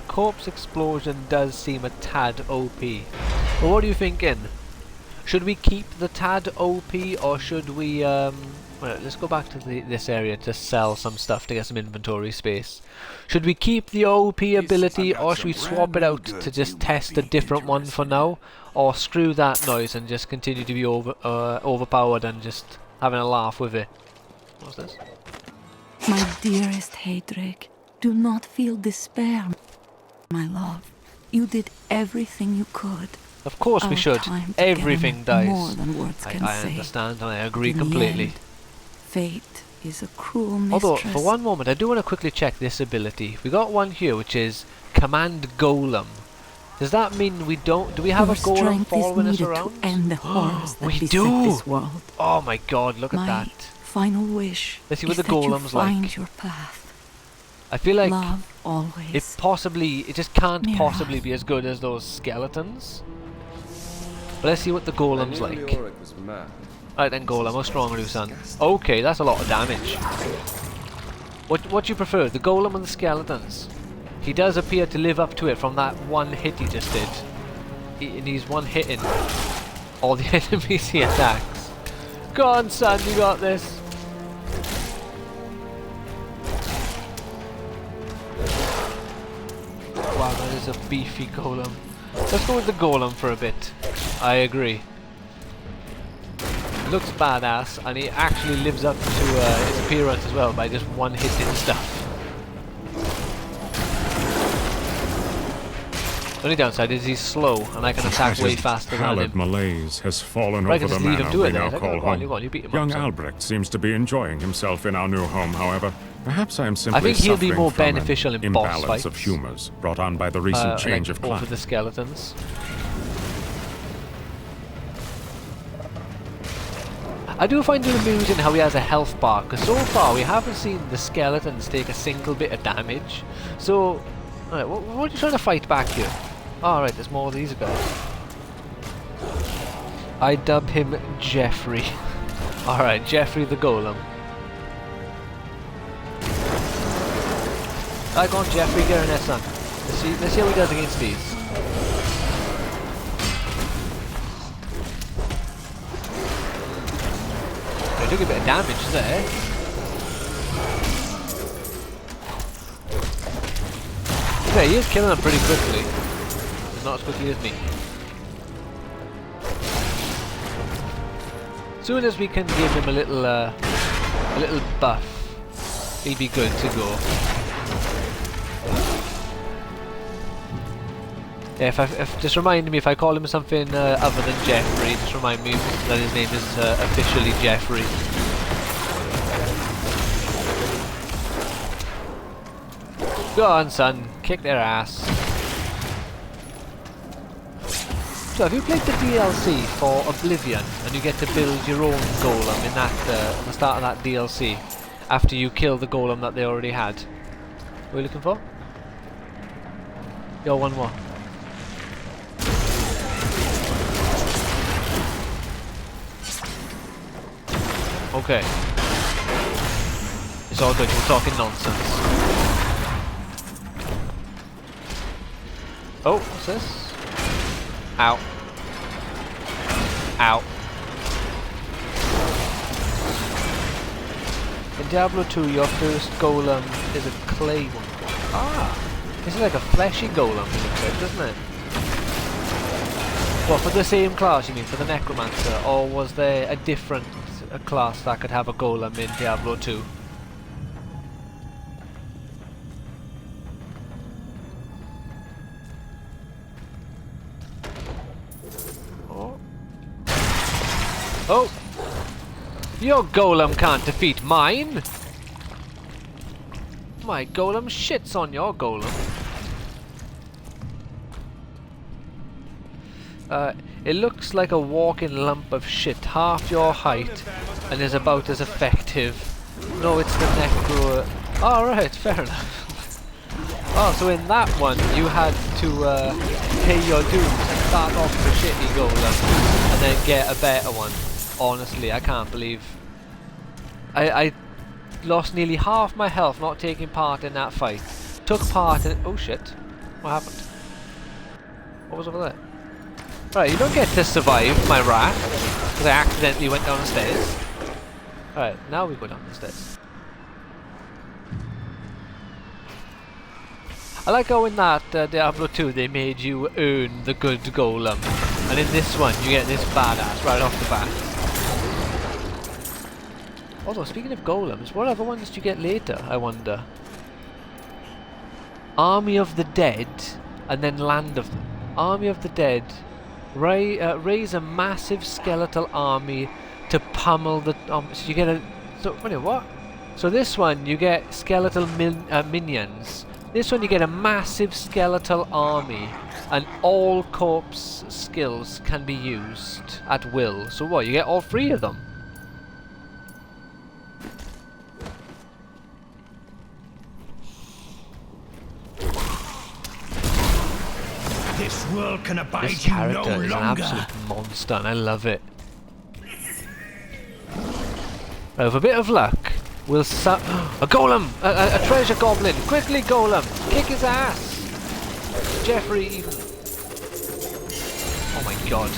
Corpse explosion does seem a tad OP. But what are you thinking? Should we keep the tad OP, or should we well, let's go back to this area to sell some stuff to get some inventory space. Should we keep the OP ability, or should we swap it out to just test a different one for now? Or screw that noise and just continue to be overpowered and just having a laugh with it? What's this? My dearest Heydrich, do not feel despair, my love. You did everything you could. Of course we should. Everything dies. More than words can I say. understand and I agree In the completely. end, fate is a cruel mistress. Although, for one moment, I do want to quickly check this ability. We got one here which is Command Golem. Does that mean we don't... Do we have Your a golem strength following is us needed around? to end the horrors that We beset do! this world. Oh my god, look My at that. final wish Let's see what is the that you golem's find like. your path. I feel like Love always. it just can't Mirror. possibly be as good as those skeletons. But let's see what the golem's I knew like. Leoric was mad. Right then, golem, how strong are you, son? Okay, that's a lot of damage. What do you prefer, the golem and the skeletons? He does appear to live up to it from that one hit he just did. And he's one hitting all the enemies he attacks. Go on, son, you got this. Wow, that is a beefy golem. Let's go with the golem for a bit. I agree. Looks badass, and he actually lives up to his appearance as well by just one hitting stuff. The only downside is he's slow, and I can attack way faster than Pallid him. malaise has fallen Right, I over can the just leave him manor to we it now then. call Go on, home. go on, you beat him up, Young son. Albrecht seems to be enjoying himself in our new home, however. Perhaps I am simply I think he'll be suffering more from an beneficial in boss imbalance of fights. humours brought on by the recent change like of climate. over the skeletons. I do find it amusing how he has a health bar, because so far we haven't seen the skeletons take a single bit of damage. So, alright, what are you trying to fight back here? Alright, there's more of these guys. I dub him Jeffrey. Alright, Jeffrey the Golem. Alright, go on Jeffrey, get in there, son. Let's see how he does against these. took a bit of damage there. Okay, he is killing them pretty quickly. Not as quickly as me. Soon as we can give him a little buff, he'd be good to go. Yeah, if just remind me if I call him something other than Jeffrey, just remind me that his name is officially Jeffrey. Go on, son, kick their ass. So, have you played the DLC for Oblivion, and you get to build your own golem in that at the start of that DLC, after you kill the golem that they already had? What are you looking for? Yo, one more. Okay. It's all good, you're talking nonsense. Oh, what's this? Ow. Ow. In Diablo 2, your first golem is a clay one. Ah! This is like a fleshy golem, it looks like, doesn't it? What, for the same class, you mean, for the Necromancer? Or was there a different class that could have a golem in Diablo 2? Oh! Your golem can't defeat mine! My golem shits on your golem. It looks like a walking lump of shit, half your height, and is about as effective. No, it's the necro... Oh, right, fair enough. Oh, so in that one, you had to pay your dues and start off with a shitty golem, and then get a better one. Honestly, I can't believe... I lost nearly half my health not taking part in that fight. Took part in... Oh shit. What happened? What was over there? Right, you don't get to survive my wrath, because I accidentally went down the stairs. Alright, now we go down the stairs. I like how in that Diablo 2 they made you earn the good golem. And in this one you get this badass right off the bat. Although, speaking of golems, what other ones do you get later, I wonder? Army of the Dead, and then Land of them. Army of the Dead. Raise a massive skeletal army to pummel the... so you get a... So, wait, what? So this one, you get skeletal minions. This one, you get a massive skeletal army, and all corpse skills can be used at will. So what, you get all three of them? This world can abide This you no character is an longer. absolute monster, and I love it. Right, with a bit of luck, we'll a golem! A treasure goblin! Quickly, golem! Kick his ass! Jeffrey, even... Oh my god.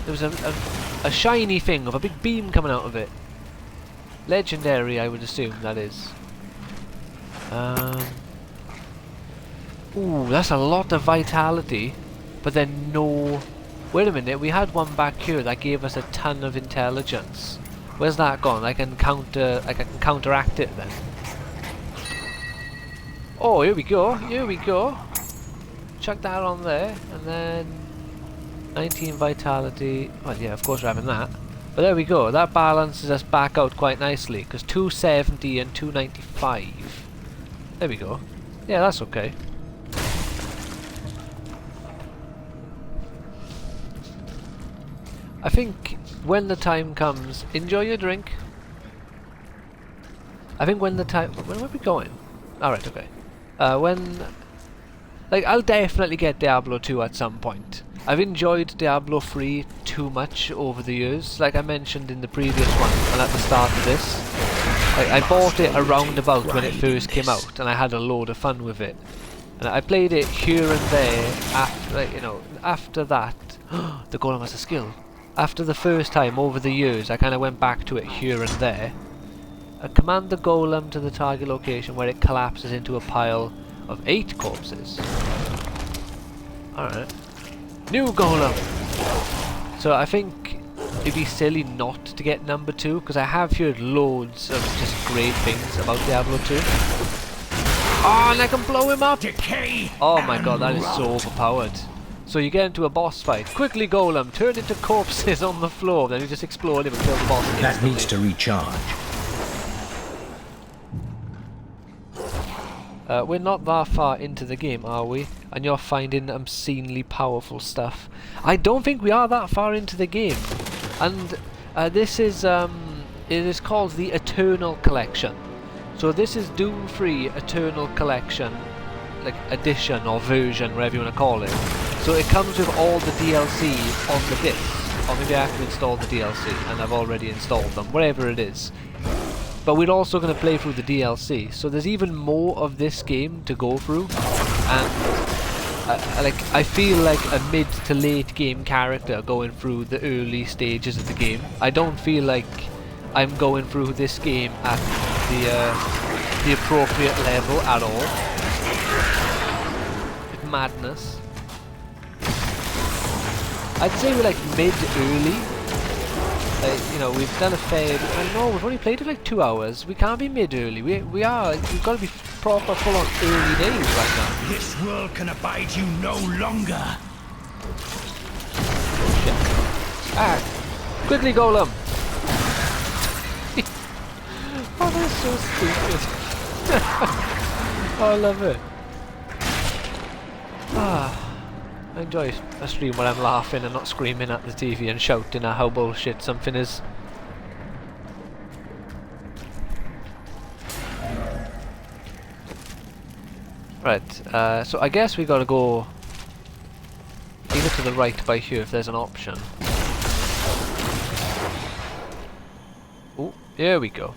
There was a shiny thing with a big beam coming out of it. Legendary, I would assume, that is. Ooh, that's a lot of vitality, but then no... Wait a minute, we had one back here that gave us a ton of intelligence. Where's that gone? I can counteract it then. Oh, here we go, here we go. Chuck that on there, and then 19 vitality. Well, yeah, of course we're having that. But there we go, that balances us back out quite nicely, because 270 and 295. There we go. Yeah, that's okay. I think when the time comes, enjoy your drink. I think when the time... Where are we going? Alright, okay. Like, I'll definitely get Diablo 2 at some point. I've enjoyed Diablo 3 too much over the years, like I mentioned in the previous one and at the start of this. Like, I bought it around about when it first came out, and I had a load of fun with it. And I played it here and there after, like, you know, after that. The golem has a skill. after the first time over the years, I kind of went back to it here and there. Command the golem to the target location where it collapses into a pile of 8 corpses. Alright. New golem! So I think it'd be silly not to get number 2, because I have heard loads of just great things about Diablo 2. Oh, and I can blow him up! Decay. Oh my god, that is so overpowered. So you get into a boss fight. Quickly, golem, turn into corpses on the floor. Then you just explode him and kill the boss instantly. That needs to recharge. We're not that far into the game, are we? And you're finding obscenely powerful stuff. I don't think we are that far into the game. And this is, it is called the Eternal Collection. So this is Doom 3 Eternal Collection, like edition or version, whatever you want to call it. So it comes with all the DLC on the disc. Or maybe I have to install the DLC, and I've already installed them, whatever it is. But we're also going to play through the DLC, so there's even more of this game to go through. And I feel like a mid to late game character going through the early stages of the game. I don't feel like I'm going through this game at the appropriate level at all. It's madness. I'd say we're like mid-early. You know, we've done a fair... I don't know, we've only played it like 2 hours. We can't be mid-early. We are, we've got to be proper full-on early days right now. This world can abide you no longer. Shit. Ah! Quickly, golem! Oh, that's so stupid. Oh, I love it. Ah. I enjoy a stream where I'm laughing and not screaming at the TV and shouting at how bullshit something is. Right, so I guess we gotta go either to the right by here if there's an option. Oh, here we go.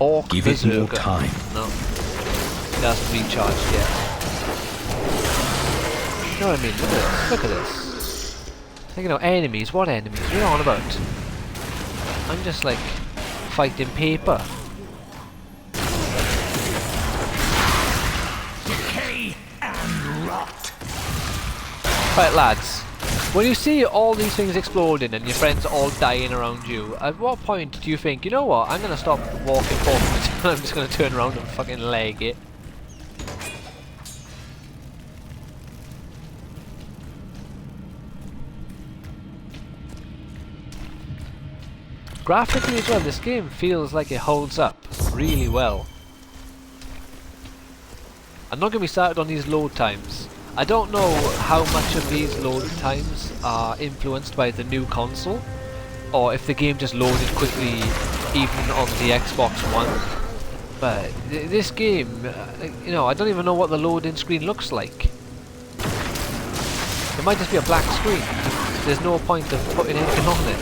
Orc Give it more Berserker. time. No. It hasn't recharged yet. You know what I mean? Look at this. Look at this. Thinking of enemies. What enemies? What are you on about? I'm just like fighting paper. Decay and rot. Right, lads. When you see all these things exploding and your friends all dying around you, at what point do you think, you know what, I'm going to stop walking forward and I'm just going to turn around and fucking leg it? Graphically as well, this game feels like it holds up really well. I'm not going to be started on these load times. I don't know how much of these load times are influenced by the new console, or if the game just loaded quickly even on the Xbox One. But this game, you know, I don't even know what the loading screen looks like. It might just be a black screen. There's no point of putting anything on it.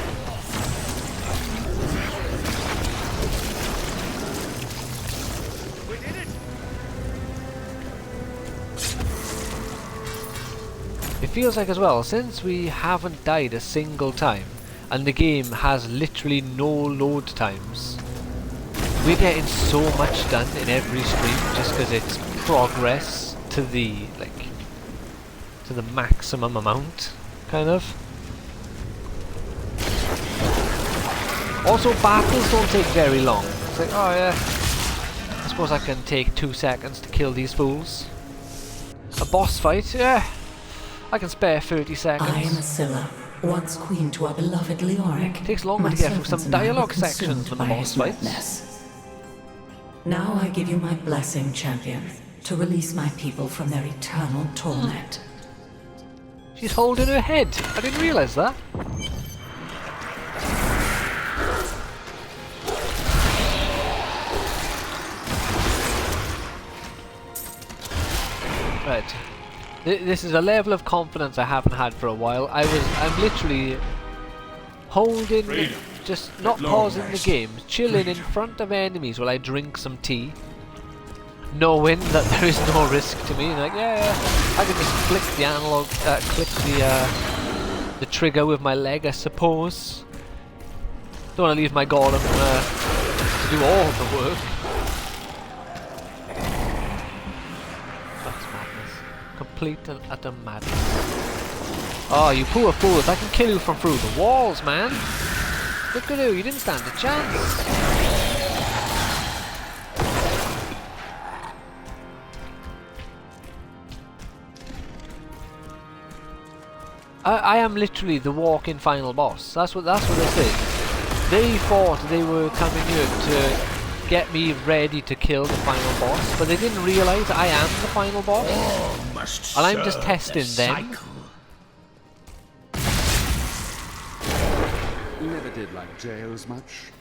It feels like as well, since we haven't died a single time, and the game has literally no load times, we're getting so much done in every stream just because it's progress to the, like, to the maximum amount, kind of. Also, battles don't take very long. It's like, oh yeah, I suppose I can take 2 seconds to kill these fools. A boss fight, yeah. I can spare 30 seconds. I am Scylla, once queen to our beloved Leoric. Takes longer to get through some dialogue sections than the boss fights. Now I give you my blessing, champion, to release my people from their eternal torment. She's holding her head. I didn't realise that. Right. This is a level of confidence I haven't had for a while. I'm literally holding, just not pausing the game, chilling in front of enemies while I drink some tea, knowing that there is no risk to me. Like, yeah, I could just click the analog, click the trigger with my leg, I suppose. Don't want to leave my golem to do all the work. That's madness. Complete and utter madness. Oh, you poor fools! I can kill you from through the walls, man. Look at you! You didn't stand a chance. I am literally the walk-in final boss. That's what this is. They thought they were coming here to get me ready to kill the final boss, but they didn't realise I am the final boss. And I'm just testing them. Never did like jails much.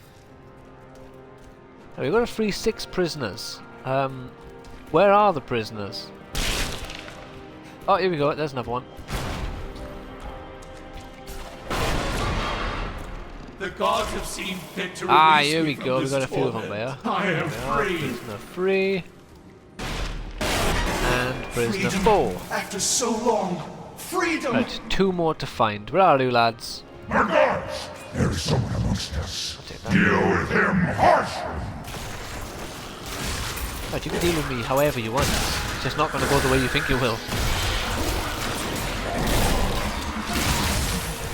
We've got to free 6 prisoners. Where are the prisoners? Oh, here we go. There's another one. The gods have seen fit to release here we me from go. We've this got a few of them torment. there. I am free. Prisoner 3. And prisoner 4. After so long, freedom. Right, 2 more to find. Where are you, lads? My gods! There is someone amongst us. Deal with him harshly. Right, you can deal with me however you want. It's just not going to go the way you think you will.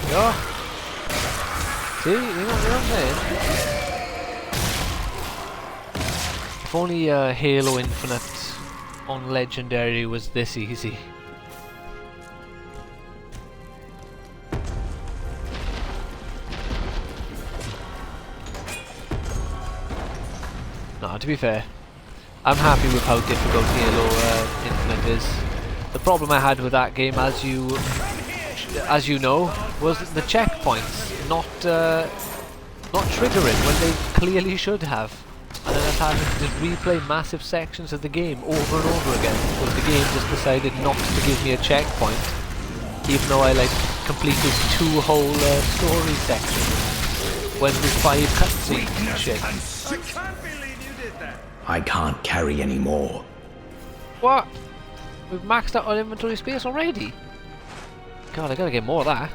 Go. See, you know what I'm saying? If only Halo Infinite on Legendary was this easy. No, to be fair, I'm happy with how difficult Halo Infinite is. The problem I had with that game, as you know, was the checkpoints not triggering when they clearly should have, and then I was having to just replay massive sections of the game over and over again because the game just decided not to give me a checkpoint, even though I completed 2 whole story sections when with 5 cutscenes and shit. I can't believe you did that. I can't carry any more. What? We've maxed out our inventory space already? God, I gotta get more of that.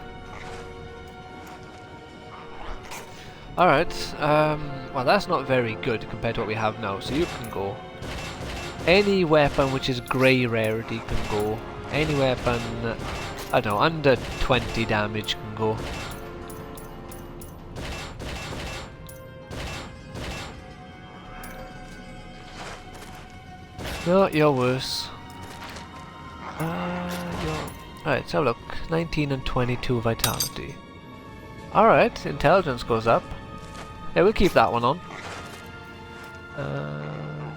Alright, well that's not very good compared to what we have now, so you can go. Any weapon which is grey rarity can go. Any weapon, I don't know, under 20 damage can go. No, you're worse. Alright, let's have a look. 19 and 22 vitality. Alright, intelligence goes up. Yeah, we'll keep that one on.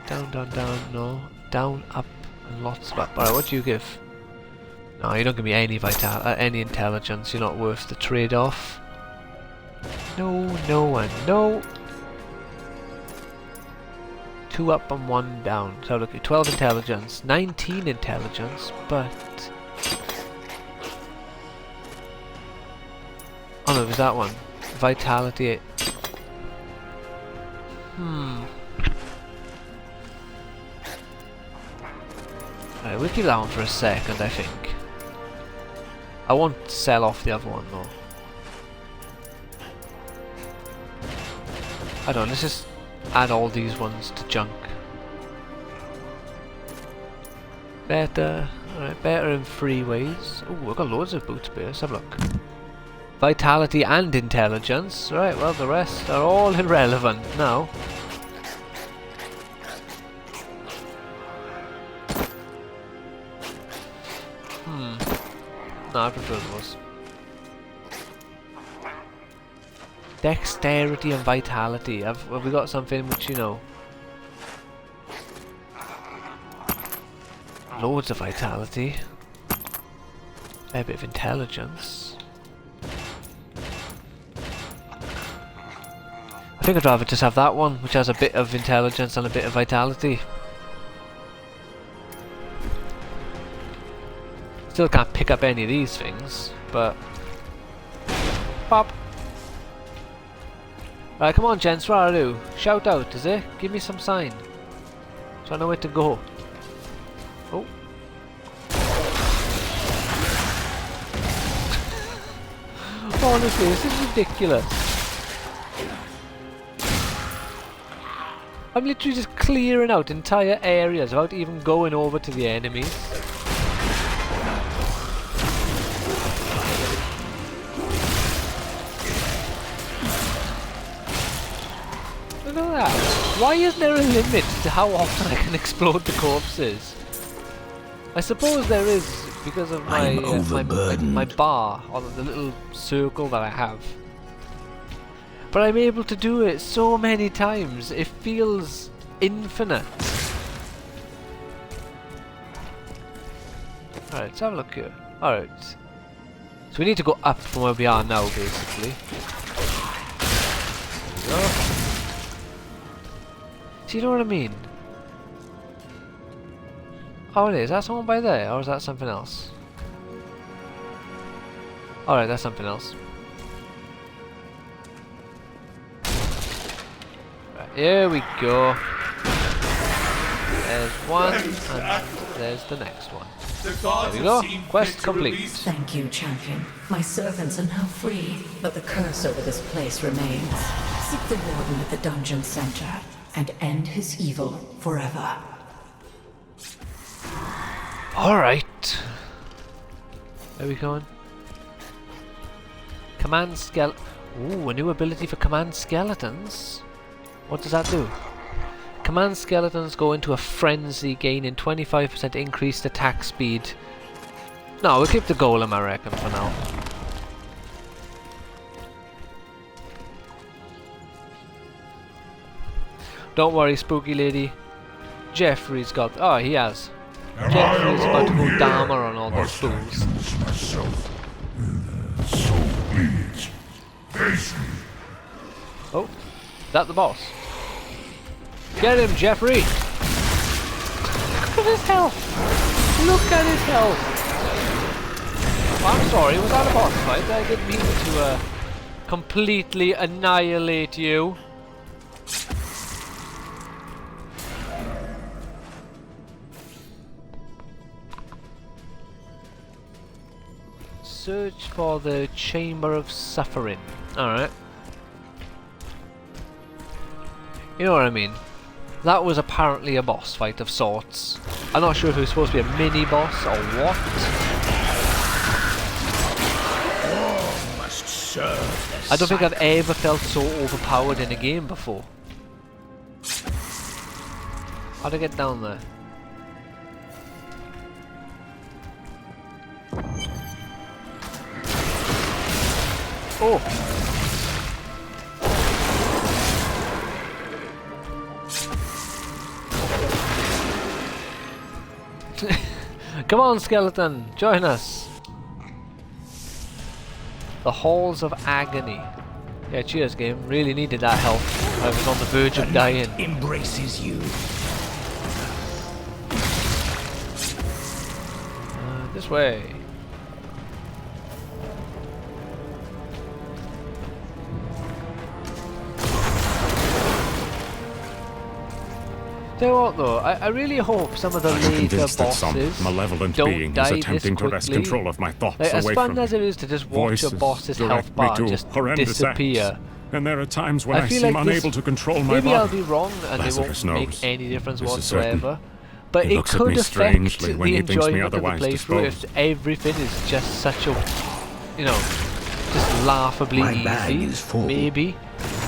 Down, down, down, no. Down, up, and lots of up. Alright, what do you give? No, you don't give me any any intelligence. You're not worth the trade-off. No, no, and no. 2 up and 1 down. So look at 12 intelligence, 19 intelligence, but... Oh no, it was that one. Vitality. Alright, we'll keep that one for a second, I think. I won't sell off the other one though. I don't know, let's just add all these ones to junk. Better. Alright, better in 3 ways. Oh, I've got loads of boot space. Let's have a look. Vitality and intelligence. Right, well the rest are all irrelevant now. No, I prefer those. Dexterity and vitality. Have we got something which, you know... Loads of vitality. A bit of intelligence. I think I'd rather just have that one, which has a bit of intelligence and a bit of vitality. Still can't pick up any of these things, but... Pop! Right, come on gents, where are you? Shout out, is it? Give me some sign. So I know where to go. Oh. honestly, this is ridiculous. I'm literally just clearing out entire areas without even going over to the enemies. Look at that. Why isn't there a limit to how often I can explode the corpses? I suppose there is because of my my bar on the little circle that I have. But I'm able to do it so many times, it feels infinite. Alright, let's have a look here. Alright. So we need to go up from where we are now, basically. There we go. So you know what I mean? Oh, it is. Is that someone by there, or is that something else? Alright, that's something else. Right, here we go. There's one, and there's the next one. There we go. Quest complete. Thank you, champion. My servants are now free, but the curse over this place remains. Seek the warden at the dungeon center and end his evil forever. Alright. Where are we going? Command skeleton. Ooh, a new ability for command skeletons. What does that do? Command skeletons go into a frenzy, gaining 25% increased attack speed. No, we'll keep the golem, I reckon, for now. Don't worry, spooky lady. Jeffrey's got... Oh, he has. Jeffrey's about to go Dharma on all those fools. Oh, is that the boss? Get him, Jeffrey! Look at his health! Look at his health! Oh, I'm sorry, was that a boss fight? I didn't mean to completely annihilate you. Search for the Chamber of Suffering. Alright. You know what I mean? That was apparently a boss fight of sorts. I'm not sure if it was supposed to be a mini boss or what. Must serve I don't think I've ever felt so overpowered in a game before. How'd I get down there? Oh! Come on, skeleton, join us. The Halls of Agony. Yeah, cheers, game. Really needed that help. I was on the verge of dying. Embraces you. This way. Tell you what though, I really hope some of the later bosses malevolent don't being die is this attempting to wrest quickly. control of my thoughts Like, as away fun from me. as it is to just watch a Voices boss's direct health me bar to just horrendous disappear. acts. And there are times when I feel seem like this- unable to control my maybe body. I'll be wrong and Lazarus it won't make knows. any difference This is certain. whatsoever. But He it looks at could me affect strangely when the he thinks me enjoyment of the otherwise playthrough disposed. if everything is just such a, you know, just laughably My bag easy. is full. Maybe.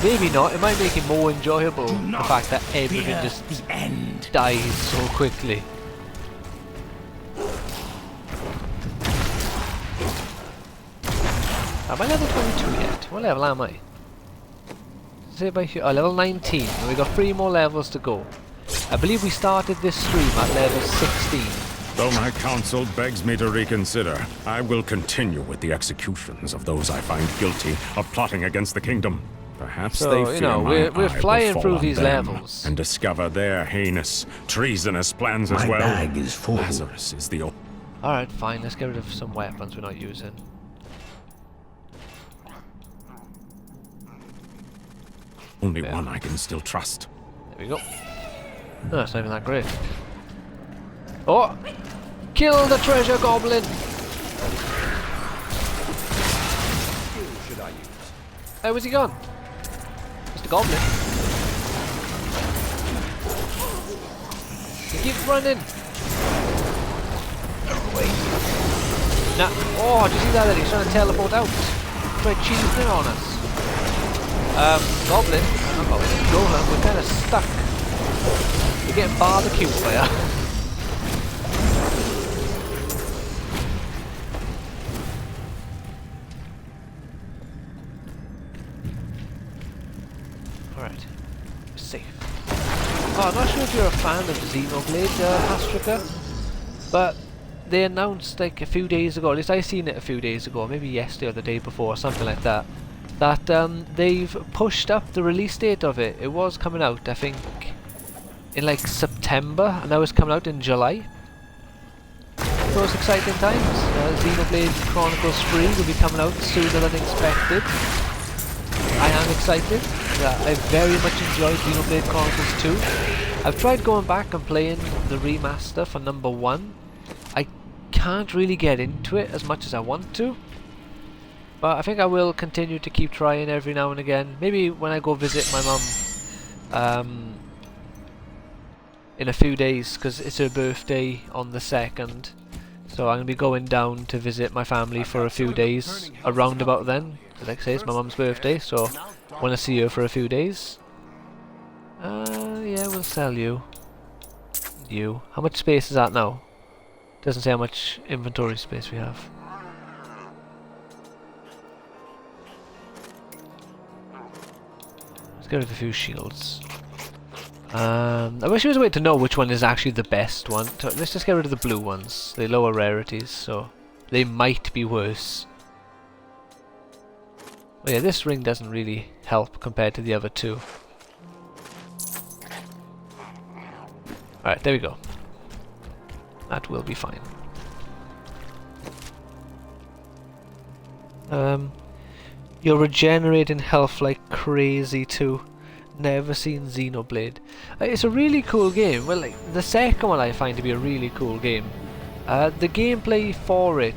Maybe not. It might make it more enjoyable, the not fact that everything fear just the end. dies so quickly. Am I level 22 yet? What level am I? Say by here. Oh, level 19. And we've got 3 more levels to go. I believe we started this stream at level 16. Though my counsel begs me to reconsider, I will continue with the executions of those I find guilty of plotting against the kingdom. Perhaps So, they you fear know, my we're eye will flying fall through on these them levels. and discover their heinous, treasonous plans as My well. bag is full. Lazarus is the Alright, fine. Let's get rid of some weapons we're not using. only one I can still trust. There we go. No, it's not even that great. Oh! Kill the treasure goblin! Where's he gone? Mr. Goblin. He keeps running. Wait. Nah. Oh, did you see that? He's trying to teleport out. Try cheesing in on us. Goblin. Not Goblin. Rohan, we're kind of stuck. We're getting barbecued by her. Alright. Safe. Oh, I'm not sure if you're a fan of Xenoblade, Astrika, but they announced like a few days ago, at least I seen it a few days ago, maybe yesterday or the day before, something like that, that they've pushed up the release date of it. It was coming out, I think, in like September, and now it's coming out in July. Those exciting times. Xenoblade Chronicles 3 will be coming out sooner than expected. I am excited. I very much enjoyed Xenoblade Chronicles 2. I've tried going back and playing the remaster for number 1. I can't really get into it as much as I want to, but I think I will continue to keep trying every now and again. Maybe when I go visit my mum in a few days, because it's her birthday on the 2nd, so I'm going to be going down to visit my family for a few days around about then. Like I say, it's my mum's birthday, so I want to see her for a few days. Yeah, we'll sell you. You. How much space is that now? Doesn't say how much inventory space we have. Let's get rid of a few shields. I wish there was a way to know which one is actually the best one. Let's just get rid of the blue ones. They lower rarities, so they might be worse. Oh yeah, this ring doesn't really help compared to the other two. Alright, there we go. That will be fine. You're regenerating health like crazy too. Never seen Xenoblade. It's a really cool game. Well, like, the second one I find to be a really cool game. The gameplay for it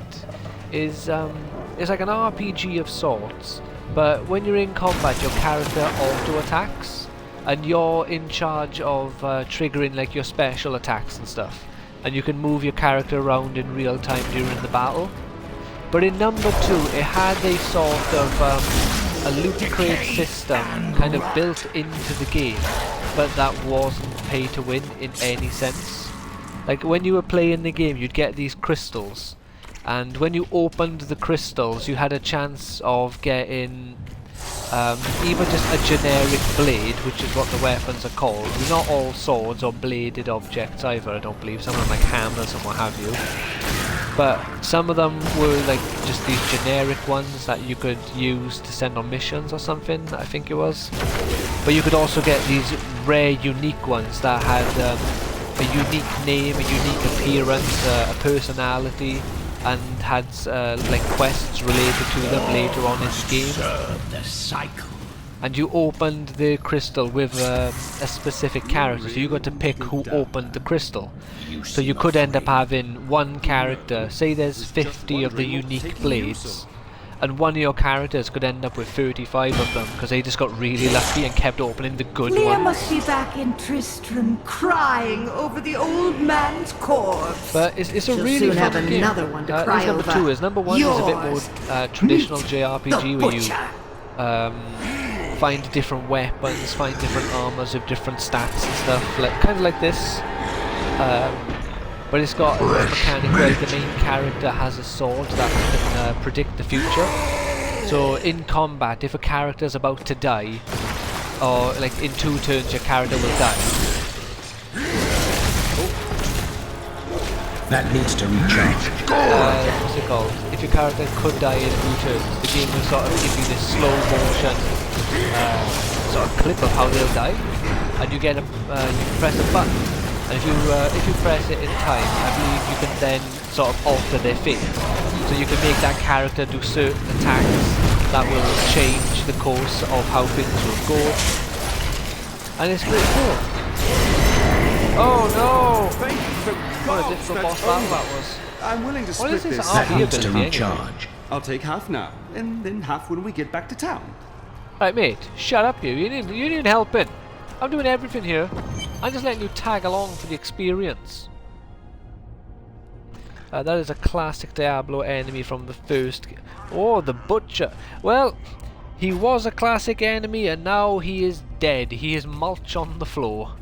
is it's like an RPG of sorts, but when you're in combat your character auto-attacks, and you're in charge of triggering like your special attacks and stuff, and you can move your character around in real time during the battle. But in number 2 it had a sort of a loot crate system kind of built into the game, but that wasn't pay to win in any sense. Like when you were playing the game you'd get these crystals, and when you opened the crystals you had a chance of getting either just a generic blade, which is what the weapons are called. They're not all swords or bladed objects either, I don't believe. Some of them like hammers and what have you. But some of them were like just these generic ones that you could use to send on missions or something, I think it was. But you could also get these rare unique ones that had a unique name, a unique appearance, a personality, and had like quests related to them later on in the game. The cycle. And you opened the crystal with a specific character, so you got to pick who opened the crystal. So you could end up having one character, say there's 50 of the unique blades, and one of your characters could end up with 35 of them, because they just got really lucky and kept opening the good Leah ones. must be back in Tristram, crying over the old man's corpse. But it's a She'll really soon fun have game. another one to cry This number over. 2 is. Number 1 is a bit more traditional JRPG, where you find different weapons, find different armors with different stats and stuff, like kind of like this. But it's got a mechanic where the main character has a sword that can predict the future. So in combat, if a character's about to die, or like in 2 turns your character will die. That needs to recharge. What's it called? If your character could die in 2 turns, the game will sort of give you this slow motion sort of clip of how they'll die, and you get you can press a button, and if you press it in time, I believe you can then sort of alter their fate. So you can make that character do certain attacks that will change the course of how things will go, and it's pretty cool. Oh no! What a difficult boss battle that was. I'm willing to What is split this this. RP ability anyway? I'll take half now, and then half when we get back to town. Right, mate, shut up you. You need helping. I'm doing everything here. I'm just letting you tag along for the experience. That is a classic Diablo enemy from the first game. Oh, the Butcher. Well, he was a classic enemy and now he is dead. He is mulch on the floor.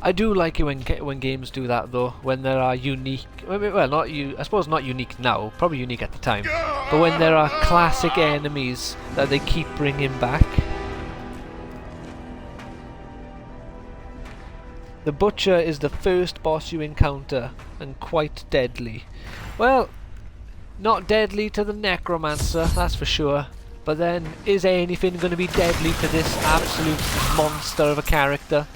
I do like it when games do that though, when there are unique, well not I suppose not unique now, probably unique at the time, but when there are classic enemies that they keep bringing back. The Butcher is the first boss you encounter, and quite deadly. Well, not deadly to the Necromancer, that's for sure, but then is anything going to be deadly to this absolute monster of a character?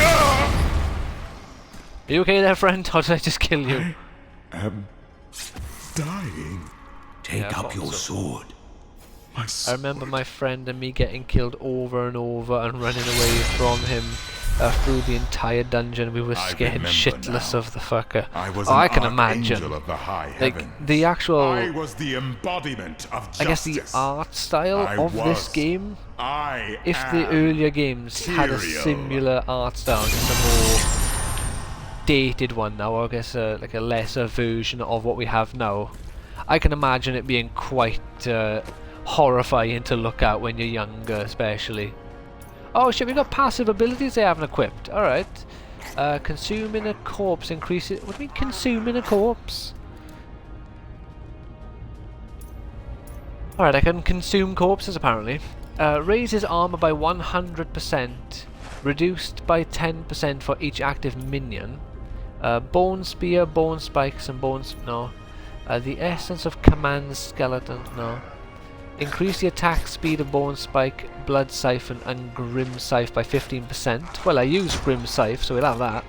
Are you okay there, friend? Or did I just kill you? I am dying. Take up your sword. I remember my friend and me getting killed over and over and running away from him through the entire dungeon. We were scared shitless of the fucker. I can imagine. Of the high like the actual, I was the embodiment of justice. I guess the art style of this game. If the earlier games had a similar art style, just a more dated one now, or I guess like a lesser version of what we have now, I can imagine it being quite horrifying to look at when you're younger, especially. Oh shit, we got passive abilities they haven't equipped. Alright. Consuming a corpse increases... What do you mean consuming a corpse? Alright, I can consume corpses apparently. Raises armor by 100%. Reduced by 10% for each active minion. Bone spear, bone spikes, and bones. No. The essence of command skeleton. No. Increase the attack speed of bone spike, blood siphon, and grim scythe by 15%. Well, I use grim scythe, so we'll have that.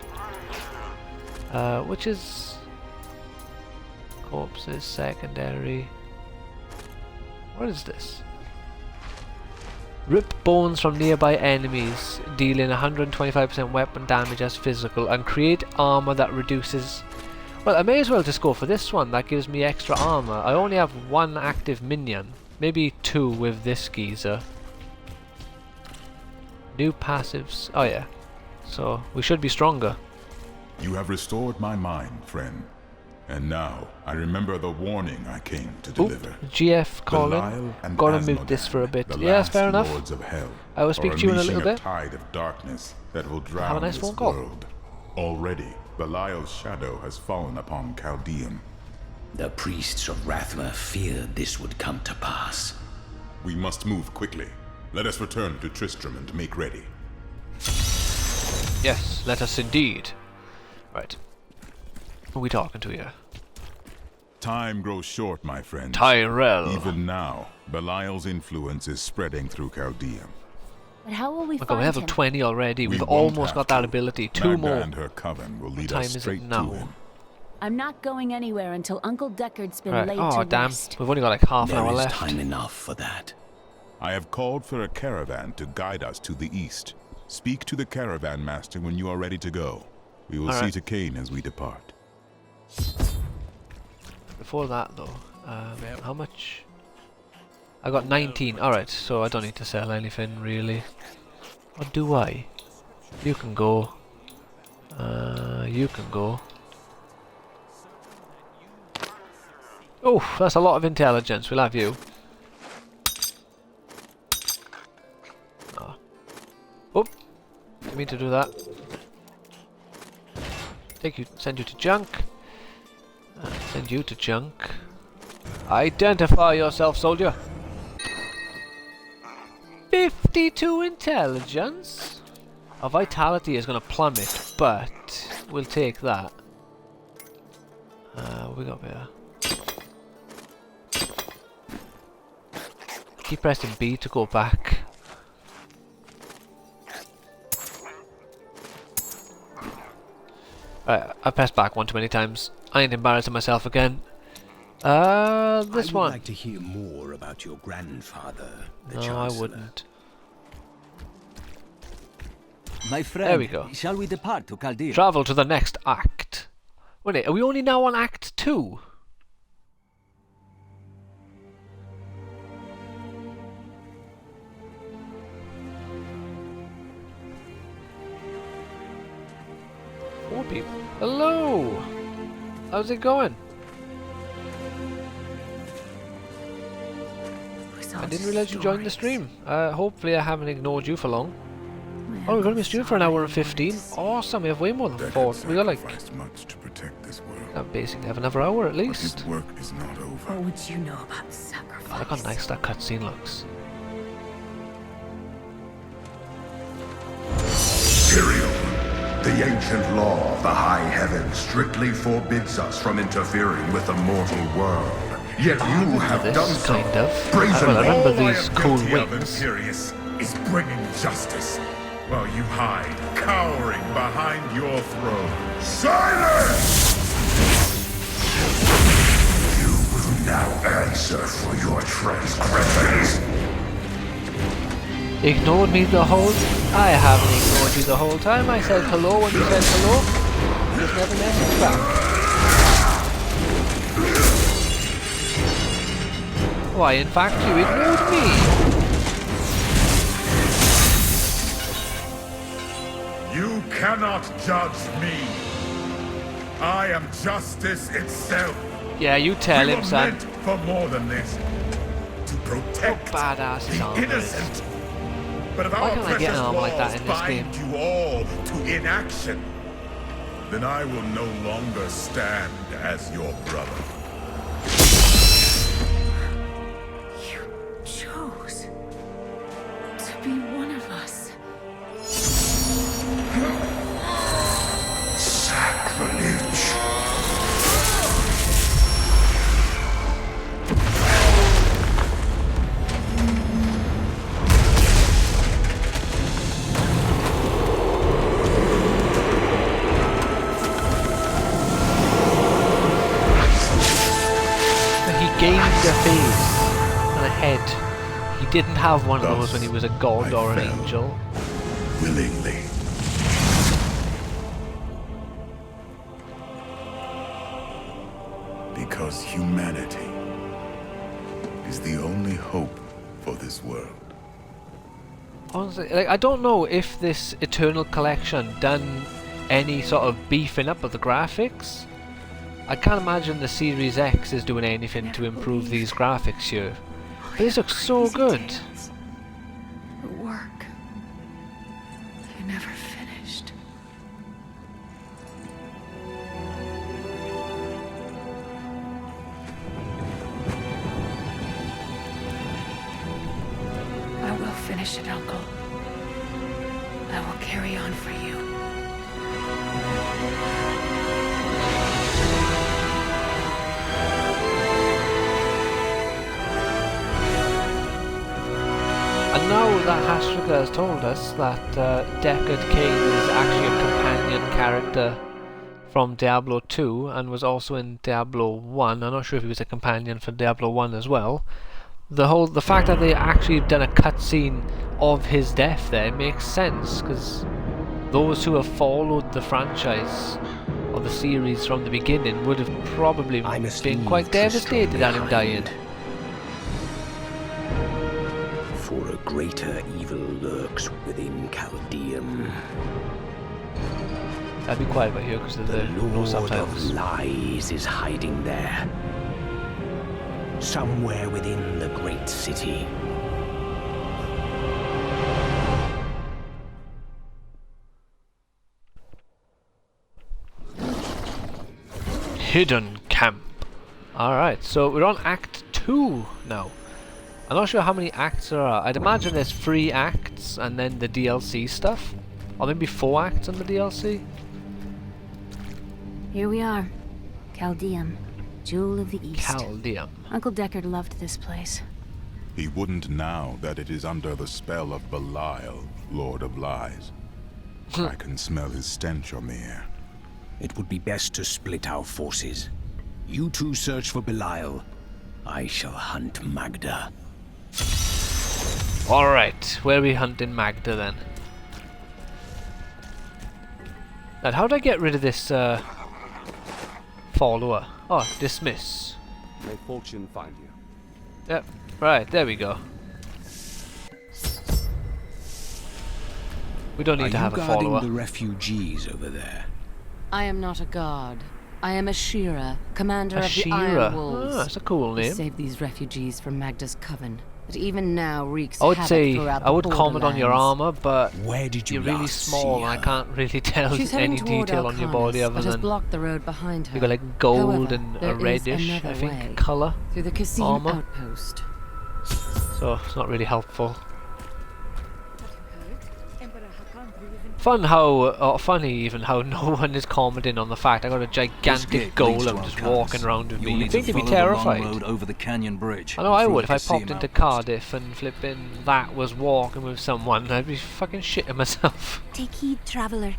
Which is corpses secondary. What is this? Rip bones from nearby enemies, dealing 125% weapon damage as physical, and create armor that reduces... Well, I may as well just go for this one, that gives me extra armor. I only have one active minion, maybe two with this geezer. New passives, oh yeah, so we should be stronger. You have restored my mind, friend. And now, I remember the warning I came to deliver. GF calling. Gotta mute this for a bit. Yes, fair enough. I will speak to you in a little bit. Tide of darkness that will drown have a nice phone call. World. Already, Belial's shadow has fallen upon Chaldean. The priests of Rathma feared this would come to pass. We must move quickly. Let us return to Tristram and make ready. Yes, let us indeed. Right. Who are we talking to here? Time grows short, my friend. Tyrell. Even now, Belial's influence is spreading through Chaldean. But how will we find him? We have level 20 already. We've almost got that ability. Two Magda more. And her coven will lead what time us is straight it now? to him. I'm not going anywhere until Uncle Deckard's been right. laid oh, to damn. rest. We've only got like half an hour left. There is time enough for that. I have called for a caravan to guide us to the east. Speak to the caravan master when you are ready to go. We will see to Cain as we depart. Before that though, how much? I got 19. Alright, so I don't need to sell anything really. Or do I? You can go. You can go. Oh, that's a lot of intelligence. We'll have you. Oh. Oh, didn't mean to do that. Send you to junk. Send you to junk. Identify yourself, soldier. 52 intelligence. Our vitality is going to plummet, but we'll take that. What we got here? Keep pressing B to go back. Right, I pressed back one too many times. I ain't embarrassing myself again. This one. I would like to hear more about your grandfather, the Chancellor. I wouldn't. My friend, there we go. Shall we depart to Chaldean? Travel to the next act. Wait, are we only now on Act 2? Four people. Hello! How's it going? I didn't realize you joined the stream. Hopefully I haven't ignored you for long. Oh, we're going to be streaming for an hour and 15. Awesome, we have way more than 4. We got like... much to protect this world. I basically have another hour at least. His work is not over. What would you know about sacrifice? Look how nice that cutscene looks. Tyrael, the ancient law of the high heavens strictly forbids us from interfering with the mortal world. Yet you have done so. Kind of. Brazen I remember these all I am cool guilty of, wings. Imperious, is bringing justice, while you hide, cowering behind your throne. Silence! You will now answer for your transgressions. Ignored me the whole... I haven't ignored you the whole time. I said hello when you said hello. Just never messaged back. Why, in fact, you ignored me. You cannot judge me. I am justice itself. Yeah, you tell We him, were son. meant for more than this. To protect the innocent. But if Why our can't I get precious an arm like that laws in this game? bind you all to inaction, then I will no longer stand as your brother. Chose to be one of us. Sacrilege. Gained a face and a head. He didn't have one of those when he was a god or an angel. Willingly. Because humanity is the only hope for this world. Honestly, like, I don't know if this Eternal Collection done any sort of beefing up of the graphics. I can't imagine the Series X is doing anything to improve these graphics here. But this looks so good. The work. You never finished. I will finish it, Uncle. I will carry on for you. And now that Hastrika has told us that Deckard Cain is actually a companion character from Diablo 2 and was also in Diablo 1. I'm not sure if he was a companion for Diablo 1 as well. The fact that they actually done a cutscene of his death there makes sense, because those who have followed the franchise or the series from the beginning would have probably been quite devastated at him dying. For a greater evil lurks within Chaldeum. I'll be quiet about here because of the no Lord subtitles. of Lies is hiding there. Somewhere within the great city. Hidden Camp. Alright, so we're on Act 2 now. I'm not sure how many acts there are. I'd imagine there's 3 acts and then the DLC stuff. Or maybe 4 acts on the DLC. Here we are. Chaldeum, Jewel of the East. Chaldeum. Uncle Deckard loved this place. He wouldn't now that it is under the spell of Belial, Lord of Lies. I can smell his stench on the air. It would be best to split our forces. You two search for Belial. I shall hunt Magda. Alright, where are we hunting Magda then? Now, how do I get rid of this follower. Oh, dismiss. May fortune find you. Yep. Right, there we go. We don't need to have a follower. Are you guarding the refugees over there? I am not a guard. I am Ashira, commander of the Ashira. Iron Wolves. Ah, that's a cool name. We saved these refugees from Magda's coven, that even now wreaks I would havoc say throughout I would the comment on your borderlands. armor, but where did you you're really last small see and I her? can't really tell She's heading any toward detail on your body Alcarnus, other but has than blocked the road behind her. you got like gold However, and there a is reddish, another I think, way, colour through the Cassim armor. outpost. So it's not really helpful. Funny even how no one is commenting on the fact I got a gigantic golem just walking around with me. You'd think they'd be terrified. Over the canyon bridge. I know I would if I popped into Cardiff and flipping that was walking with someone. I'd be fucking shitting myself. Take heed, traveler.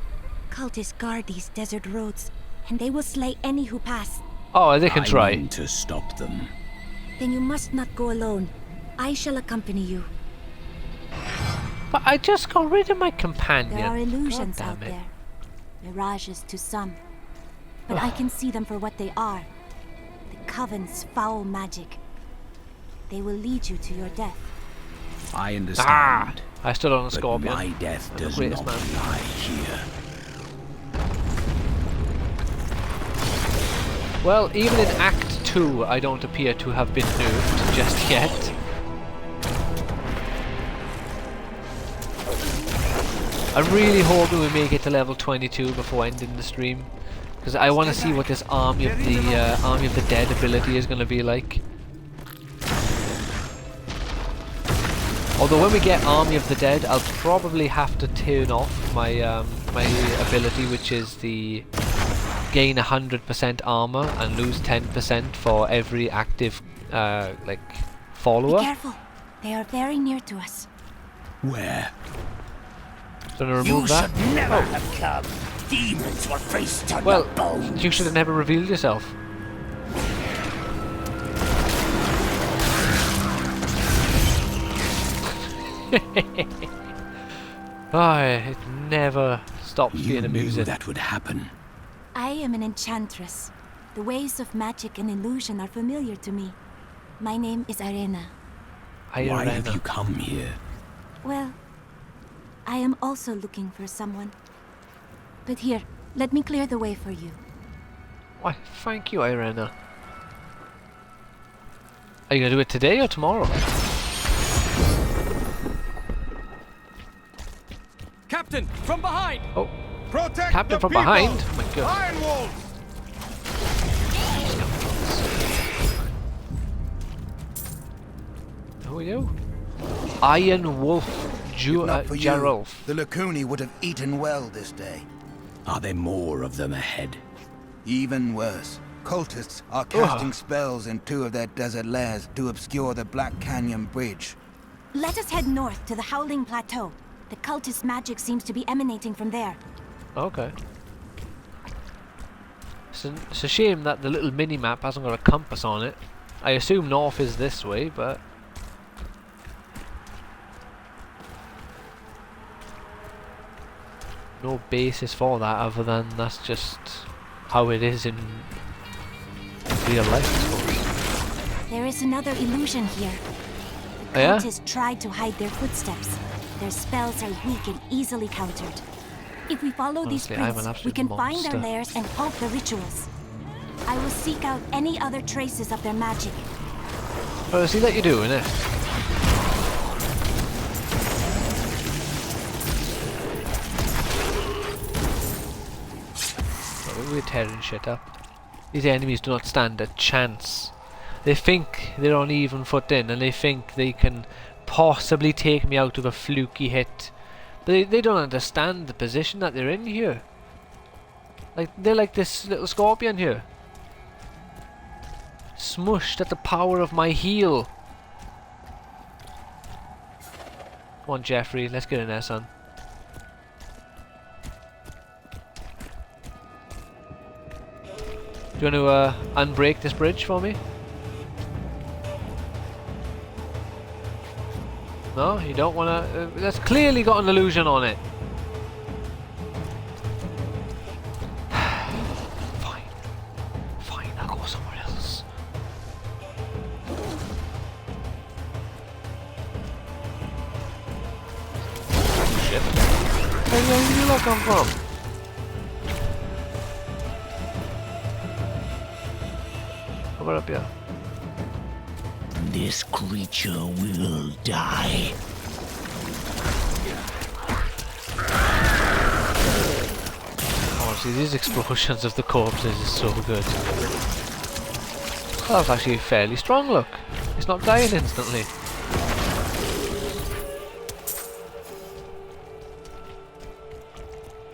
Cultists guard these desert roads, and they will slay any who pass. Oh, they can try. I mean to stop them. Then you must not go alone. I shall accompany you. But I just got rid of my companion. There are illusions God out damn it. there. Mirages to some. But I can see them for what they are. The Coven's foul magic. They will lead you to your death. I understand. I stood on a but scorpion. my death I'm the does greatest not man. lie here. Well, even in Act 2, I don't appear to have been nerfed just yet. I'm really hoping we make it to level 22 before ending the stream, because I want to see what this Army of the Dead ability is going to be like. Although when we get Army of the Dead, I'll probably have to turn off my my ability, which is the gain 100% armor and lose 10% for every active like follower. Be careful. They are very near to us. Where? Gonna remove that. Never have come. Demons will feast on Well, your bones. you should have never revealed yourself. It never stops being amusing. That would happen. I am an enchantress. The ways of magic and illusion are familiar to me. My name is Arena. Why have you come here? Well, I am also looking for someone. But here, let me clear the way for you. Why, thank you, Irena. Are you gonna do it today or tomorrow? Captain, from behind! Oh. Protect Captain the from people! behind? Oh my god. Iron Wolves! Who are you? Iron Wolf Geralf. The Lacuni would have eaten well this day. Are there more of them ahead? Even worse. Cultists are casting spells in 2 of their desert lairs to obscure the Black Canyon Bridge. Let us head north to the Howling Plateau. The cultist magic seems to be emanating from there. Okay. It's a shame that the little mini-map hasn't got a compass on it. I assume north is this way, but... no basis for that other than that's just how it is in real life, I suppose. There is another illusion here. The cultists tried to hide their footsteps. Their spells are weak and easily countered. If we follow these prints, we can find their lairs and halt the rituals. I will seek out any other traces of their magic. Oh, see that you're doing it. We're tearing shit up. These enemies do not stand a chance. They think they're on even footing and they think they can possibly take me out of a fluky hit. But they don't understand the position that they're in here. Like, they're like this little scorpion here. Smushed at the power of my heel. Come on, Jeffrey, let's get in there, son. Do you want to unbreak this bridge for me? No, you don't want to. That's clearly got an illusion on it. Fine. shit. Where the hell did you lot come from? How about up here? This creature will die. Honestly, these explosions of the corpses is so good. Well, that was actually fairly strong, look. It's not dying instantly.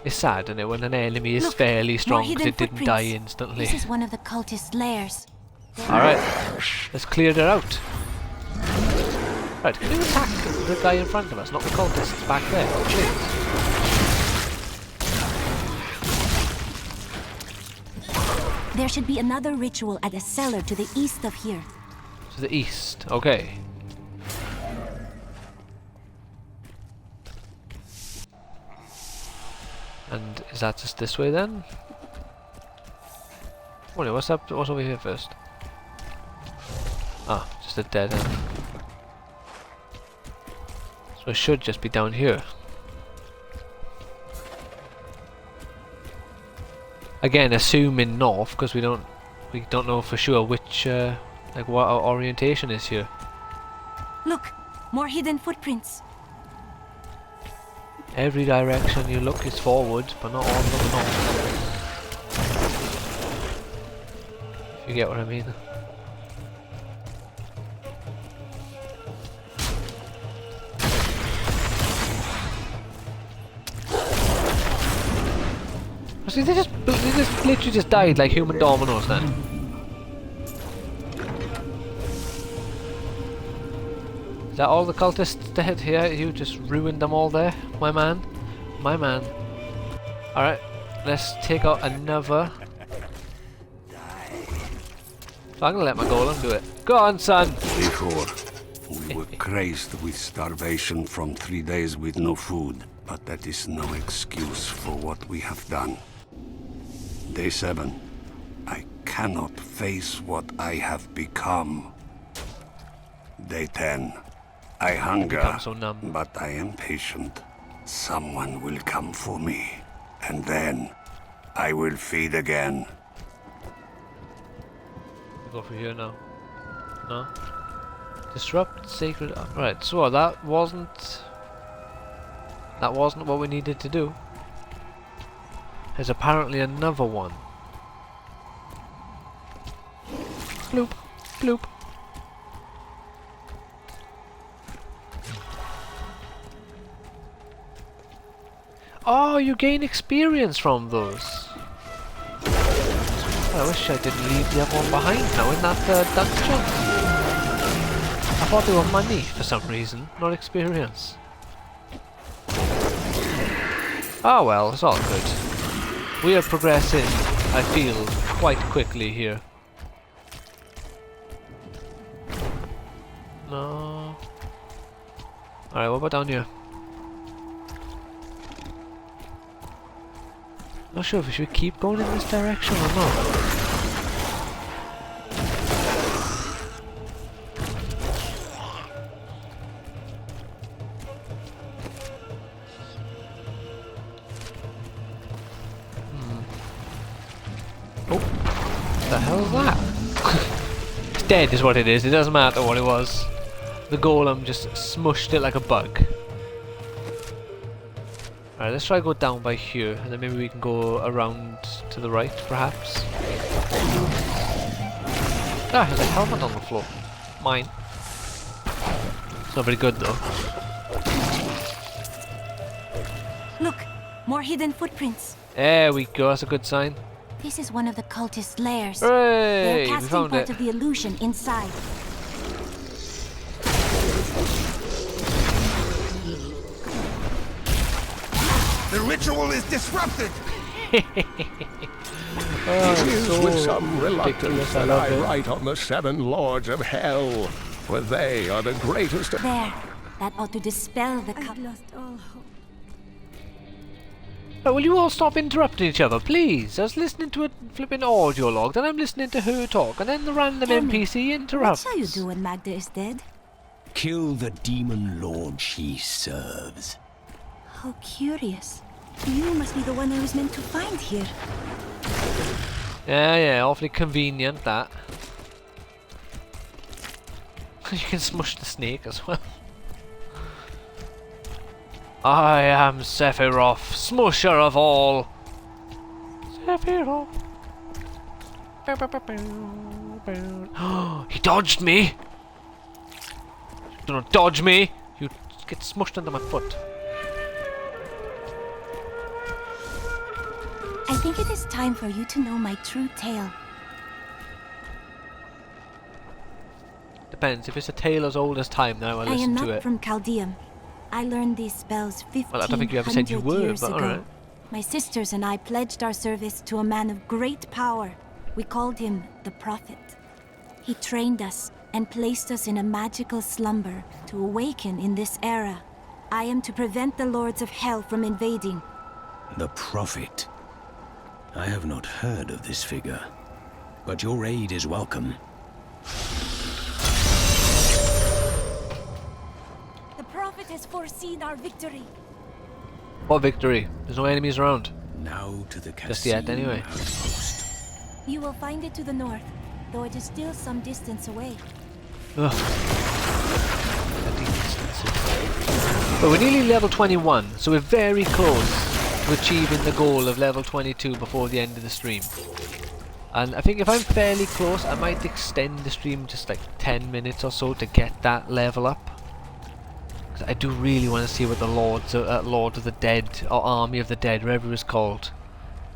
It's sad, isn't it, when an enemy is fairly strong because it didn't die instantly. This is one of the cultist lairs. Alright, let's clear it out. Right, can you attack the guy in front of us, not the cultists back there, please? There should be another ritual at a cellar to the east of here. To the east, okay. And is that just this way then? Wait, what's up? What's over here first? Ah, just a dead end. So it should just be down here. Again, assuming north, because we don't know for sure which like what our orientation is here. Look, more hidden footprints. Every direction you look is forward, but not all of them north. If you get what I mean. See, they just literally just died like human dominoes then. Is that all the cultists dead here? You just ruined them all there, my man. My man. Alright, let's take out another. So I'm gonna let my golem do it. Go on, son! Before, we were crazed with starvation from 3 days with no food, but that is no excuse for what we have done. Day 7. I cannot face what I have become. Day 10. I hunger, so numb. but I am patient. Someone will come for me, and then I will feed again. We'll go for here now. No? Disrupt sacred... Right, so that wasn't what we needed to do. There's apparently another one. Bloop, bloop. Oh, you gain experience from those. I wish I didn't leave the other one behind now in that dungeon. I thought they were money for some reason, not experience. Oh well, it's all good. We are progressing, I feel, quite quickly here. No. Alright, what about down here? Not sure if we should keep going in this direction or not. The hell is that? It's dead is what it is, it doesn't matter what it was. The golem just smushed it like a bug. Alright, let's try to go down by here, and then maybe we can go around to the right, perhaps. Ah, there's a helmet on the floor. Mine. It's not very good though. Look, more hidden footprints. There we go, that's a good sign. This is one of the cultist lairs. Hooray! They're casting part of the illusion inside. The ritual is disrupted! It is with some reluctance that I write on the 7 lords of hell, for they are the greatest of... There. That ought to dispel the... I've lost all hope. Oh, will you all stop interrupting each other, please? I was listening to a flipping audio log, then I'm listening to her talk, and then the random NPC interrupts. What shall you do when Magda is dead? Kill the demon lord she serves. How curious. You must be the one I was meant to find here. Yeah, awfully convenient that. You can smush the snake as well. I am Sephiroth, smusher of all. Sephiroth. He dodged me. Do not dodge me. You get smushed under my foot. I think it is time for you to know my true tale. Depends. If it's a tale as old as time, then I will listen to it. I am not from Chaldeum. I learned these spells 1500 Well, I don't think you ever said you were, years but ago. alright. My sisters and I pledged our service to a man of great power. We called him the Prophet. He trained us and placed us in a magical slumber to awaken in this era. I am to prevent the Lords of Hell from invading. The Prophet. I have not heard of this figure, but your aid is welcome. The Prophet has foreseen our victory. What victory? There's no enemies around. Now to the casino. Just yet, anyway. You will find it to the north, though it is still some distance away. Ugh. But we're nearly level 21, so we're very close to achieving the goal of level 22 before the end of the stream. And I think if I'm fairly close, I might extend the stream just like 10 minutes or so to get that level up. I do really want to see what the Lord of the Dead, or Army of the Dead, whatever it's called.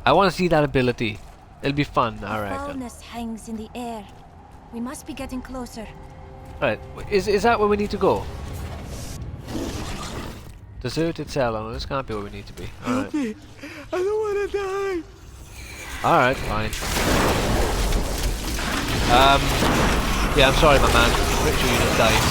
I want to see that ability. It'll be fun, I reckon. Foulness hangs in the air. We must be getting closer. Right, is that where we need to go? Deserted cell. Oh, this can't be where we need to be. Alright. I don't want to die. Alright, fine. Yeah, I'm sorry, my man. I'm pretty sure you just died.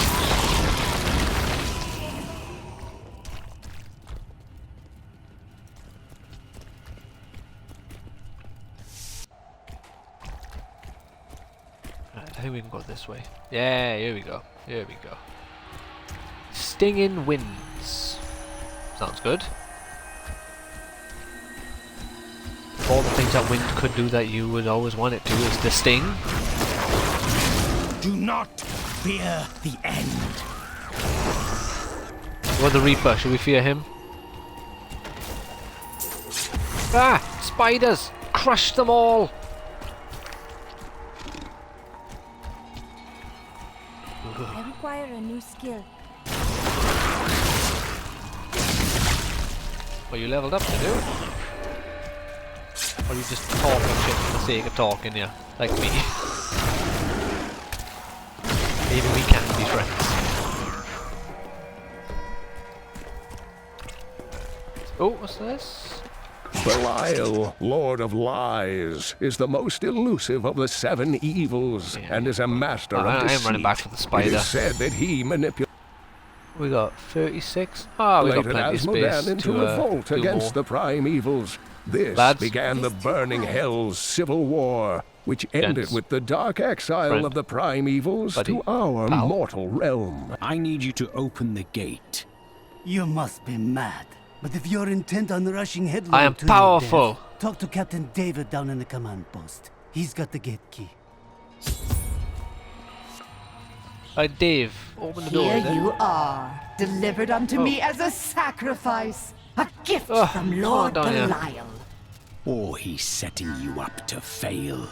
I think we can go this way. Yeah, here we go. Here we go. Stinging winds. Sounds good. All the things that wind could do that you would always want it to is the sting. Do not fear the end. Or the Reaper. Should we fear him? Ah! Spiders! Crush them all! I require a new skill. Well, you leveled up to do? Or you just talking shit for the sake of talking, yeah? Like me. Maybe we can be friends. Oh, what's this? Belial, Lord of Lies, is the most elusive of the 7 evils, and is a master of deceit. I am running back for the spider. It is said that he manipulates. We got 36. Ah, we got plenty of space into revolt against the prime evils. This began the burning hell's civil war, which ended with the dark exile of the prime evils to our mortal realm. I need you to open the gate. You must be mad. But if you're intent on rushing headlong I am to powerful. Your death, talk to Captain David down in the command post. He's got the gate key. Right, Dave, open the door. Here you are, delivered unto me as a sacrifice, a gift from Lord Belial. Or he's setting you up to fail.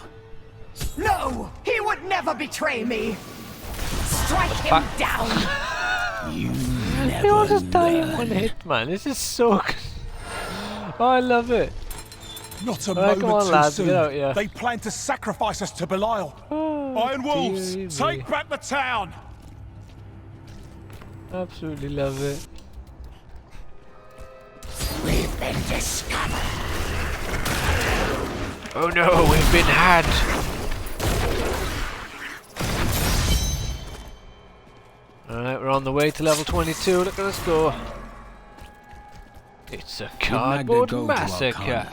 No, he would never betray me. Strike him down. You They all just die in one hit, man. This is so good. Oh, I love it. Not a Right, moment come on, too lads, soon. get out here. They plan to sacrifice us to Belial. Iron Wolves, take back the town. Absolutely love it. We've been discovered. Oh no, we've been had. Alright, we're on the way to level 22. Look at us go. It's a cardboard massacre.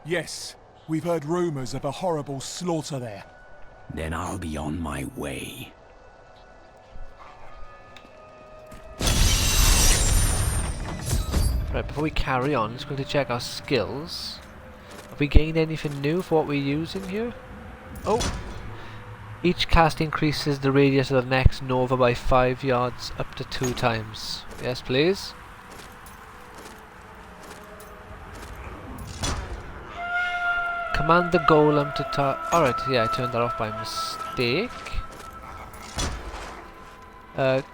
Yes, we've heard rumors of a horrible slaughter there. Then I'll be on my way. Right, before we carry on, let's quickly check our skills. Have we gained anything new for what we're using here? Oh! Each cast increases the radius of the next nova by 5 yards up to 2 times. Yes, please. Command the golem to alright, yeah, I turned that off by mistake.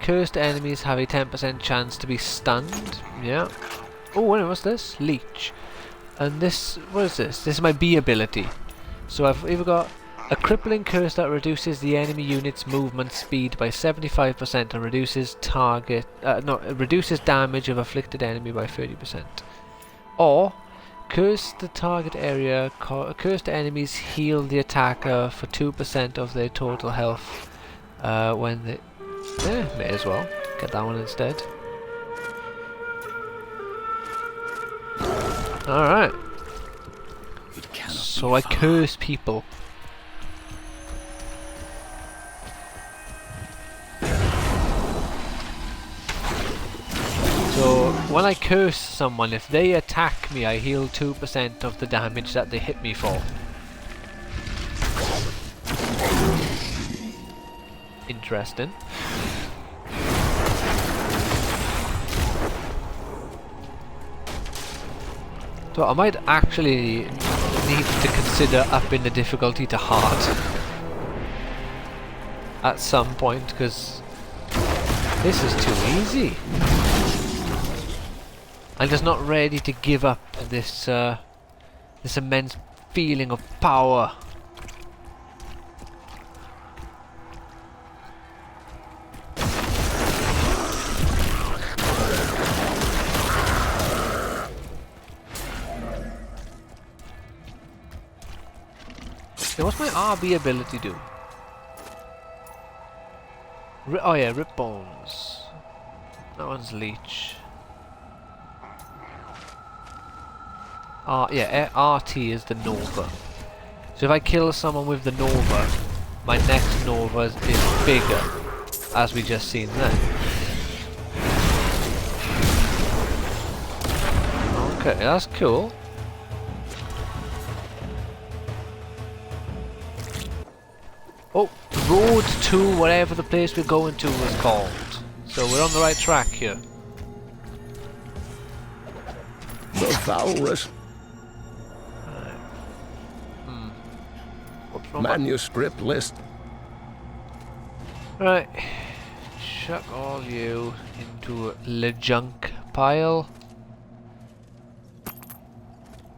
Cursed enemies have a 10% chance to be stunned. Yeah. Oh, wait, what's this? Leech. And this, what is this? This is my B ability. So I've either got a Crippling Curse that reduces the enemy unit's movement speed by 75% and reduces reduces damage of afflicted enemy by 30%. Or curse the target area. Cursed enemies heal the attacker for 2% of their total health when they. Yeah, may as well get that one instead. Alright. So I curse people. So when I curse someone, if they attack me, I heal 2% of the damage that they hit me for. Interesting. So I might actually need to consider upping the difficulty to hard at some point, because this is too easy. I'm just not ready to give up this this immense feeling of power. Okay, what's my RB ability do? Oh yeah, rip bones. That one's leech. Yeah, RT is the Nova. So if I kill someone with the Nova, my next Nova is bigger, as we just seen there. Okay, that's cool. Oh, road to whatever the place we're going to is called. So we're on the right track here. The Valrus. Manuscript list. Right. Chuck all you into the junk pile.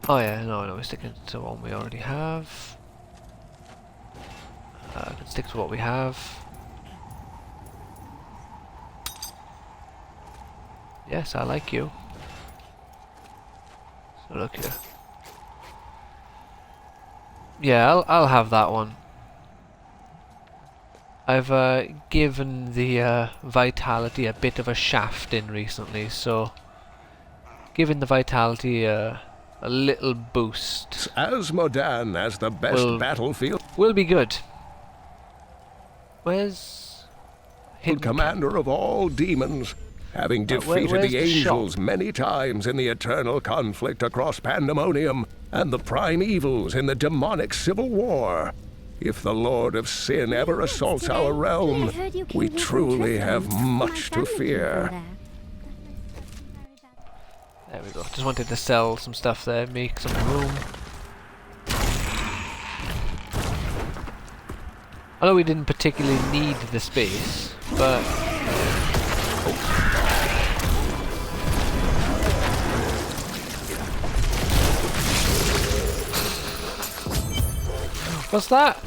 Oh yeah, no, we're sticking to one we already have. Let's stick to what we have. Yes, I like you. So look here. Yeah, I'll have that one. I've given the vitality a bit of a shaft in recently, so giving the vitality a little boost. As modern as the best battlefield. Will be good. Where's commander of all demons, having defeated the angels many times in the eternal conflict across Pandemonium and the prime evils in the demonic civil war. If the Lord of Sin ever assaults our realm, we truly have much to fear. There we go. Just wanted to sell some stuff there, make some room. I know we didn't particularly need the space, but... Oh. What's that?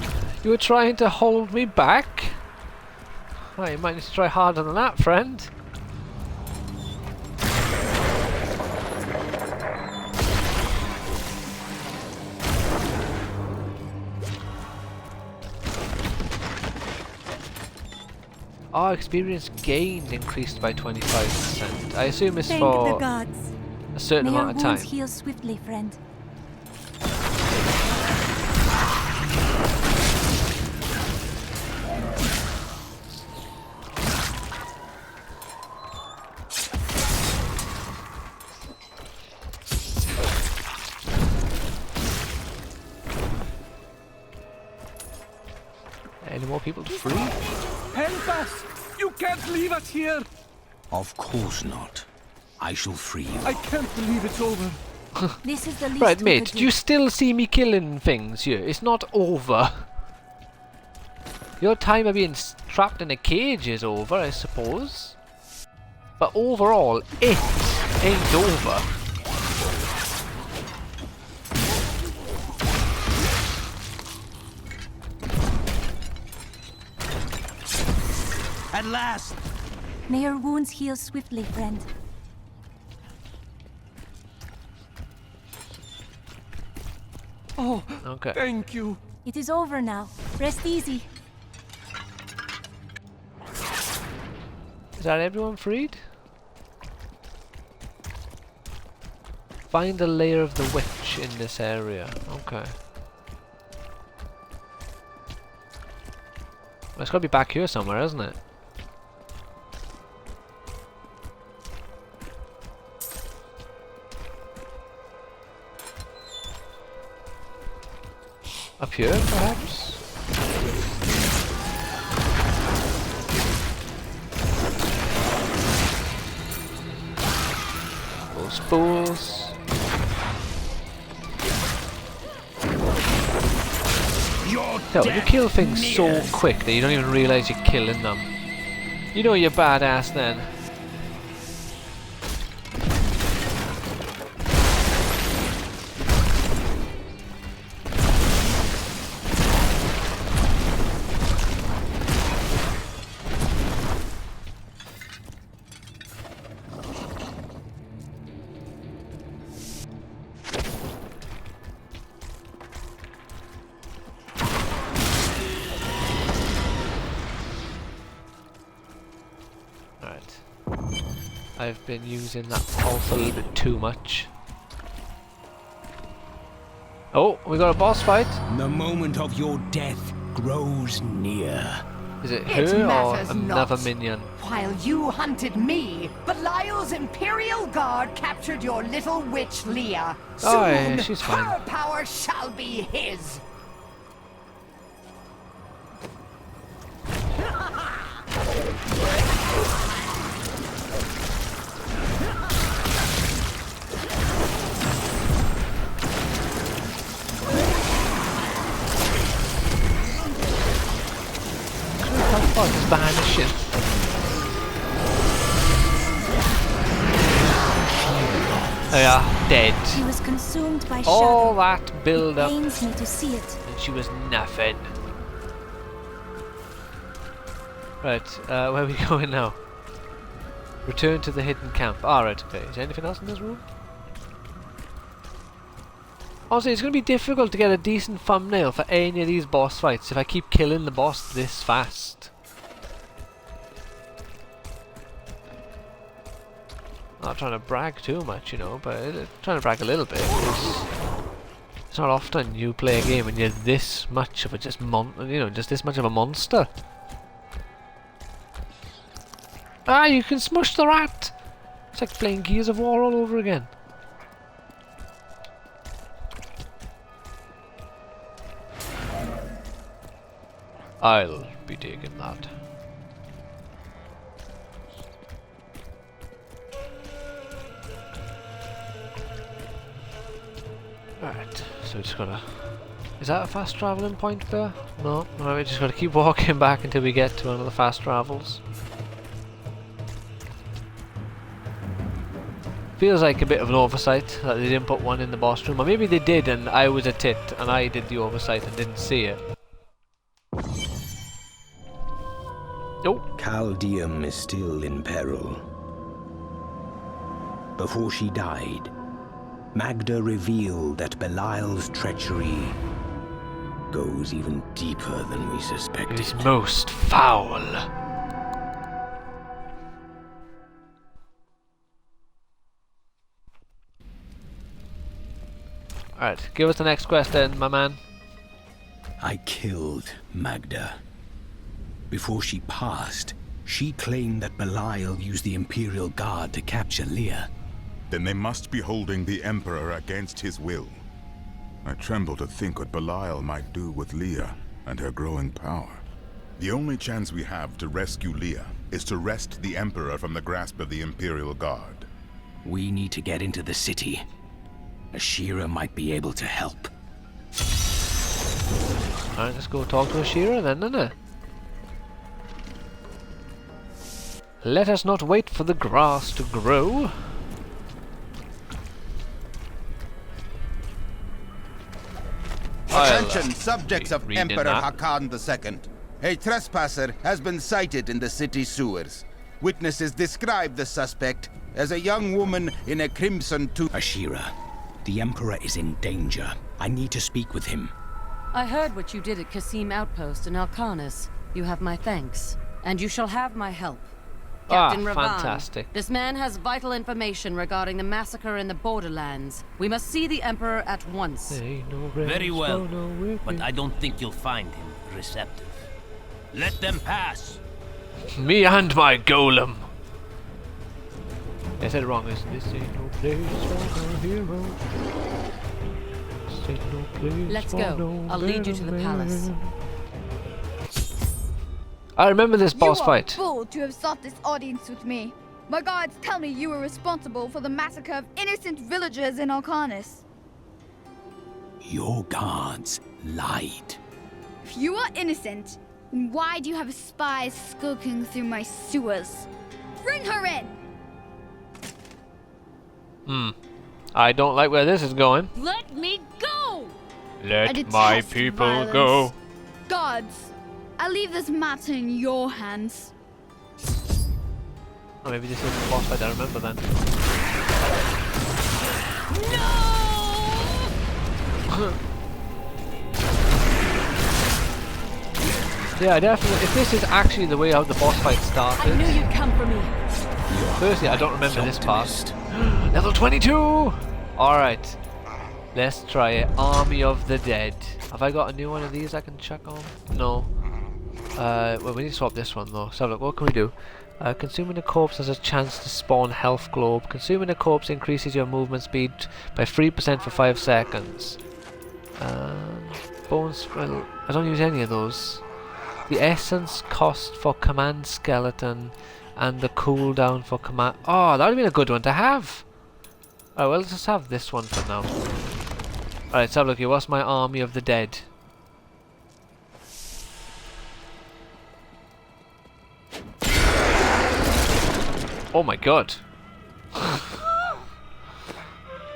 You were trying to hold me back? Oh, you might need to try harder than that, friend. Our experience gained increased by 25%. I assume it's for a certain amount of time. Heal swiftly, friend. more people to free? Help us! You can't leave us here! Of course not. I shall free you. I can't believe it's over. This is the least Right, we mate, could do you still see me killing things here? It's not over. Your time of being trapped in a cage is over, I suppose. But overall, it ain't over. At last! May your wounds heal swiftly, friend. Oh, okay. Thank you. It is over now. Rest easy. Is that everyone freed? Find the lair of the witch in this area. Okay. Well, it's got to be back here somewhere, isn't it? Up here, perhaps? Those fools. Yeah, when you kill things so quick that you don't even realise you're killing them. You know you're badass then. I've been using that pulse a little bit too much. Oh, we got a boss fight. The moment of your death grows near. Is it her or another minion? While you hunted me, Belial's Imperial Guard captured your little witch Leah. Soon, oh, yeah, she's fine. Her power shall be his. Oh, it's vanishing. They are dead. She was consumed by all shadow. that build up. It pains me to see it. And she was nothing. Right, where are we going now? Return to the hidden camp. Alright, okay. Is there anything else in this room? Honestly, it's going to be difficult to get a decent thumbnail for any of these boss fights if I keep killing the boss this fast. Not trying to brag too much, you know, but trying to brag a little bit. It's not often you play a game and you're this much of a just this much of a monster. Ah, you can smush the rat! It's like playing Gears of War all over again. I'll be taking that. Alright, so just gotta... Is that a fast travelling point there? No, alright, we just gotta keep walking back until we get to one of the fast travels. Feels like a bit of an oversight that they didn't put one in the boss room, or maybe they did and I was a tit and I did the oversight and didn't see it. Nope. Caldeum is still in peril. Before she died, Magda revealed that Belial's treachery goes even deeper than we suspected. It is most foul. Alright, give us the next quest then, my man. I killed Magda. Before she passed, she claimed that Belial used the Imperial Guard to capture Leah. Then they must be holding the Emperor against his will. I tremble to think what Belial might do with Leah and her growing power. The only chance we have to rescue Leah is to wrest the Emperor from the grasp of the Imperial Guard. We need to get into the city. Ashira might be able to help. Alright, let's go talk to Ashira then, innit? Let us not wait for the grass to grow. Attention, subjects of Emperor Hakan II. A trespasser has been sighted in the city sewers. Witnesses describe the suspect as a young woman in a crimson Ashira, the Emperor is in danger. I need to speak with him. I heard what you did at Qasim Outpost in Alcanis. You have my thanks, and you shall have my help. Captain Ravan, fantastic. This man has vital information regarding the massacre in the Borderlands. We must see the Emperor at once. Very well, but I don't think you'll find him receptive. Let them pass. Me and my golem. I said it wrong. This ain't no place for no hero. This ain't no place Let's for go. no I'll lead you to the palace. I remember this boss fight. You are bold to have sought this audience with me. My guards tell me you were responsible for the massacre of innocent villagers in Alcanis. Your guards lied. If you are innocent, then why do you have spies skulking through my sewers? Bring her in! I don't like where this is going. Let me go! Let my people violence. go. Guards, I leave this matter in your hands. Oh, maybe this is the boss fight I remember then. Yeah, definitely. If this is actually the way how the boss fight started. I knew you'd come for me. Firstly, I don't remember this part. Level 22! Alright. Let's try it. Army of the Dead. Have I got a new one of these I can check on? No. Well, we need to swap this one though. So look, what can we do? Consuming a corpse has a chance to spawn health globe. Consuming a corpse increases your movement speed by 3% for 5 seconds. Bones, well, I don't use any of those. The essence cost for command skeleton and the cooldown for command. Oh, that would have been a good one to have. Alright, well, let's just have this one for now. Alright, let's have a look here. What's my army of the dead? Oh my god.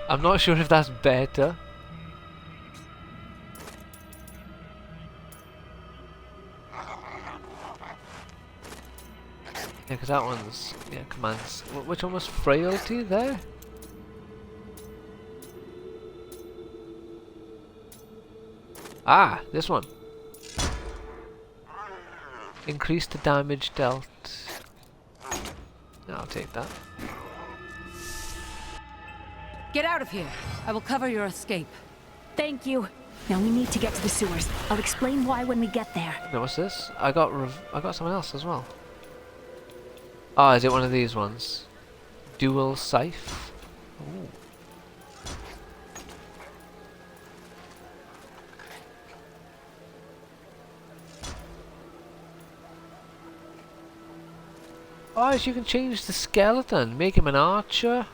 I'm not sure if that's better. Yeah, because that one's, yeah, commands. Which one was frailty there? Ah, this one. Increase the damage dealt. I'll take that. Get out of here. I will cover your escape. Thank you. Now we need to get to the sewers. I'll explain why when we get there. No, what's this? I got someone else as well. Ah, is it one of these ones? Dual scythe. Ooh. Oh, so you can change the skeleton, make him an archer.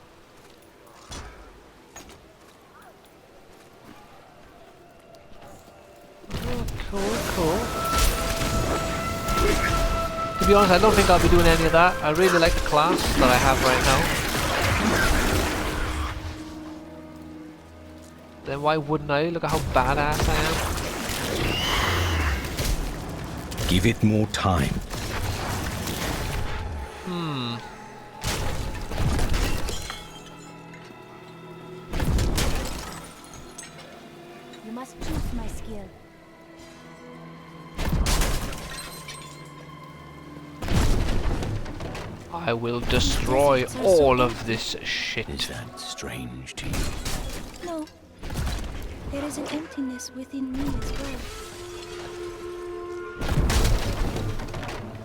Oh, cool. To be honest, I don't think I'll be doing any of that. I really like the class that I have right now. Then why wouldn't I? Look at how badass I am. Give it more time. You must choose my skill. I will destroy all of this shit. Is that strange to you? No. There is an emptiness within me as well.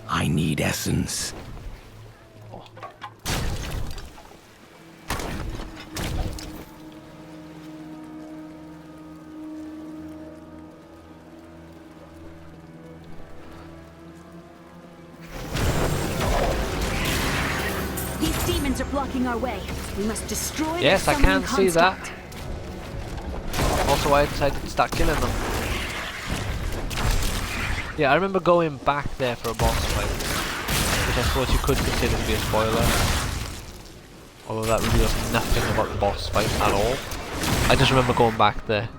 I need essence. blocking our way. We must destroy Yes, their I can summoning see that. construct. Also, I decided to start killing them. Yeah, I remember going back there for a boss fight, which I suppose you could consider to be a spoiler. Although that reveals nothing about the boss fight at all. I just remember going back there.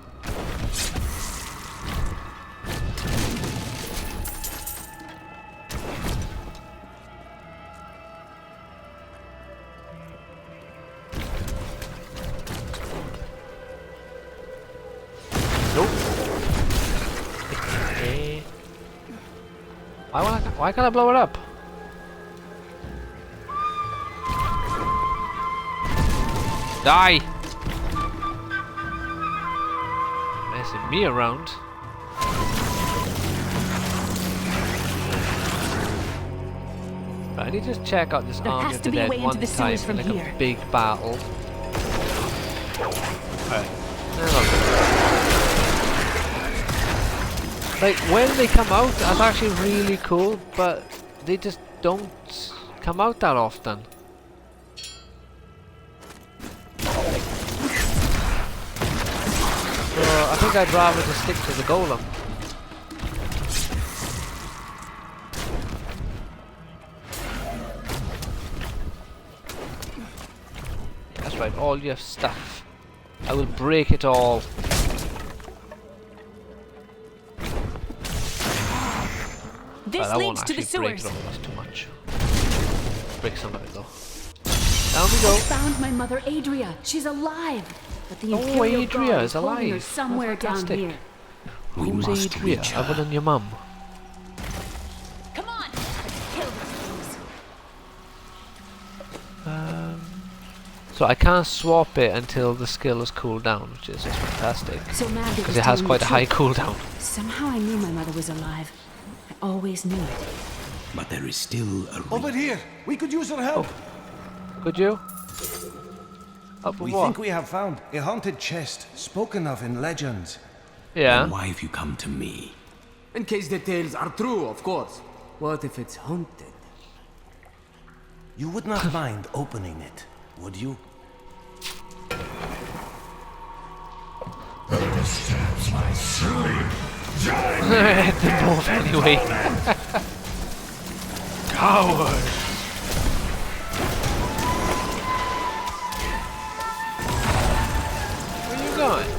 Why can't I blow it up? Die! Messing me around. Right, I need to check out this Army of the Dead one time in like a big battle. Alright. Like, when they come out, that's actually really cool, but they just don't come out that often. So, I think I'd rather just stick to the golem. That's right, all your stuff. I will break it all. This leads to the sewers. That's too much. Break some of it though. Down we go. I found my mother Adria. She's alive. But the Imperial Guard is holding her somewhere down here. Who's Adria other than your mum? Come on, kill these things. So I can't swap it until the skill is cooled down, which is just fantastic. Because it has quite a high cooldown. Somehow I knew my mother was alive. I always knew it. But there is still a over here. We could use your help. Oh. Could you? We think we have found a haunted chest spoken of in legends. Yeah. Then why have you come to me? In case the tales are true, of course. What if it's haunted? You would not mind opening it, would you? Disturbs my sleep. Hit them both anyway. Coward. Where are you going?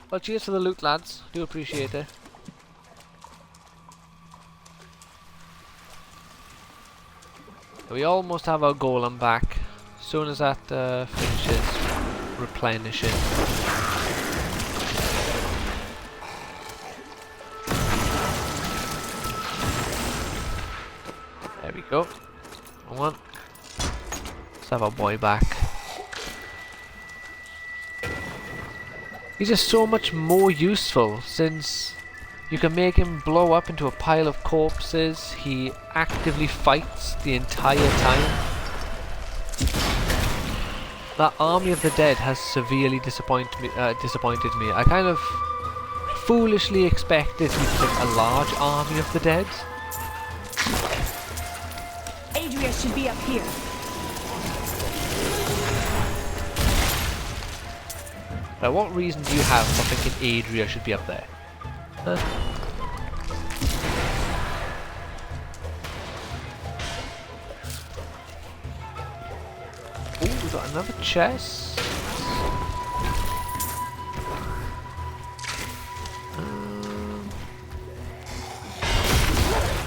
Well, cheers for the loot, lads. Do appreciate it. We almost have our golem back. As soon as that finishes replenishing. There we go. Come on. Let's have our boy back. He's just so much more useful since you can make him blow up into a pile of corpses. He actively fights the entire time. That Army of the Dead has severely disappointed me. I kind of foolishly expected to pick a large Army of the Dead. Adria should be up here. Now, what reason do you have for thinking Adria should be up there? Huh? Oh, we got another chest.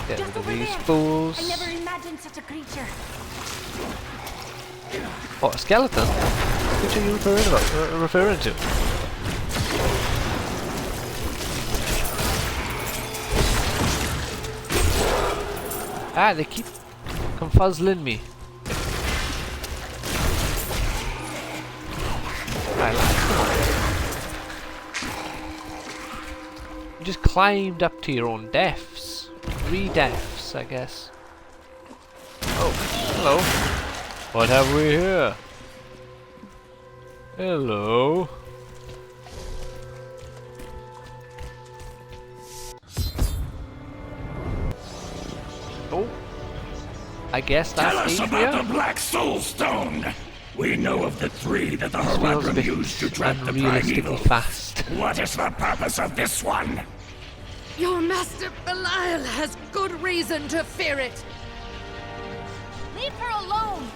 Get rid of these fools. I never imagined such a creature. What, a skeleton? Which are you referring to? Ah, they keep confuzzling me. Right, lads, come on. You just climbed up to your own deaths. 3 deaths, I guess. Oh, hello. What have we here? Hello. Oh. I guess that's Tell us Adria. about the Black Soul Stone. We know of the 3 that the Horadrim used to trap the primeval. Fast. What is the purpose of this one? Your master Belial has good reason to fear it. Leave her alone.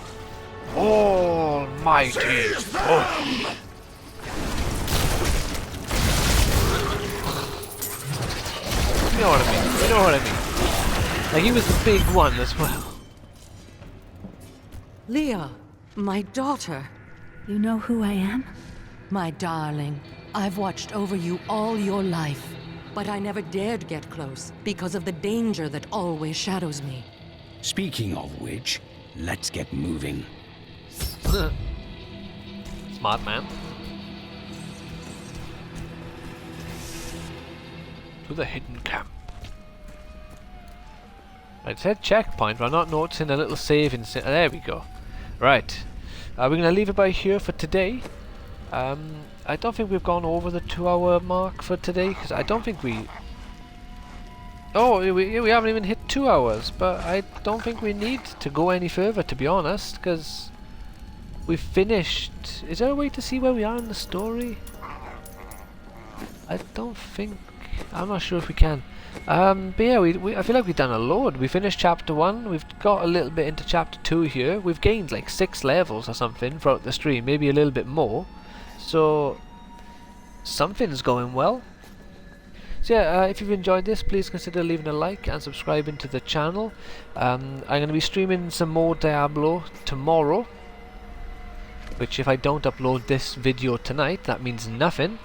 Almighty. Oh. You know what I mean. You know what I mean. Like, he was the big one as well. Leah, my daughter. You know who I am? My darling, I've watched over you all your life, but I never dared get close because of the danger that always shadows me. Speaking of which, let's get moving. Smart man. To the hidden camp. It said checkpoint, but I'm not noticing a little saving. There we go. Right. We're going to leave it by here for today. I don't think we've gone over the 2-hour mark for today, because I don't think we... Oh, we haven't even hit 2 hours, but I don't think we need to go any further, to be honest, because we've finished... Is there a way to see where we are in the story? I don't think... I'm not sure if we can. But yeah, I feel like we've done a load. We finished chapter 1, we've got a little bit into chapter 2 here. We've gained like 6 levels or something throughout the stream, maybe a little bit more. So, something's going well. So yeah, if you've enjoyed this, please consider leaving a like and subscribing to the channel. I'm going to be streaming some more Diablo tomorrow, which if I don't upload this video tonight, that means nothing.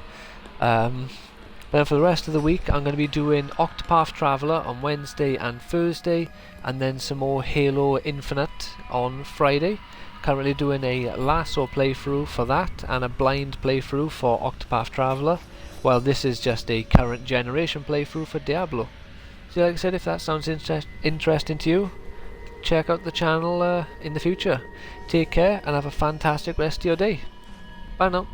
But for the rest of the week, I'm going to be doing Octopath Traveler on Wednesday and Thursday, and then some more Halo Infinite on Friday. Currently doing a Lasso playthrough for that, and a blind playthrough for Octopath Traveler, while this is just a current generation playthrough for Diablo. So like I said, if that sounds interesting to you, check out the channel in the future. Take care, and have a fantastic rest of your day. Bye now.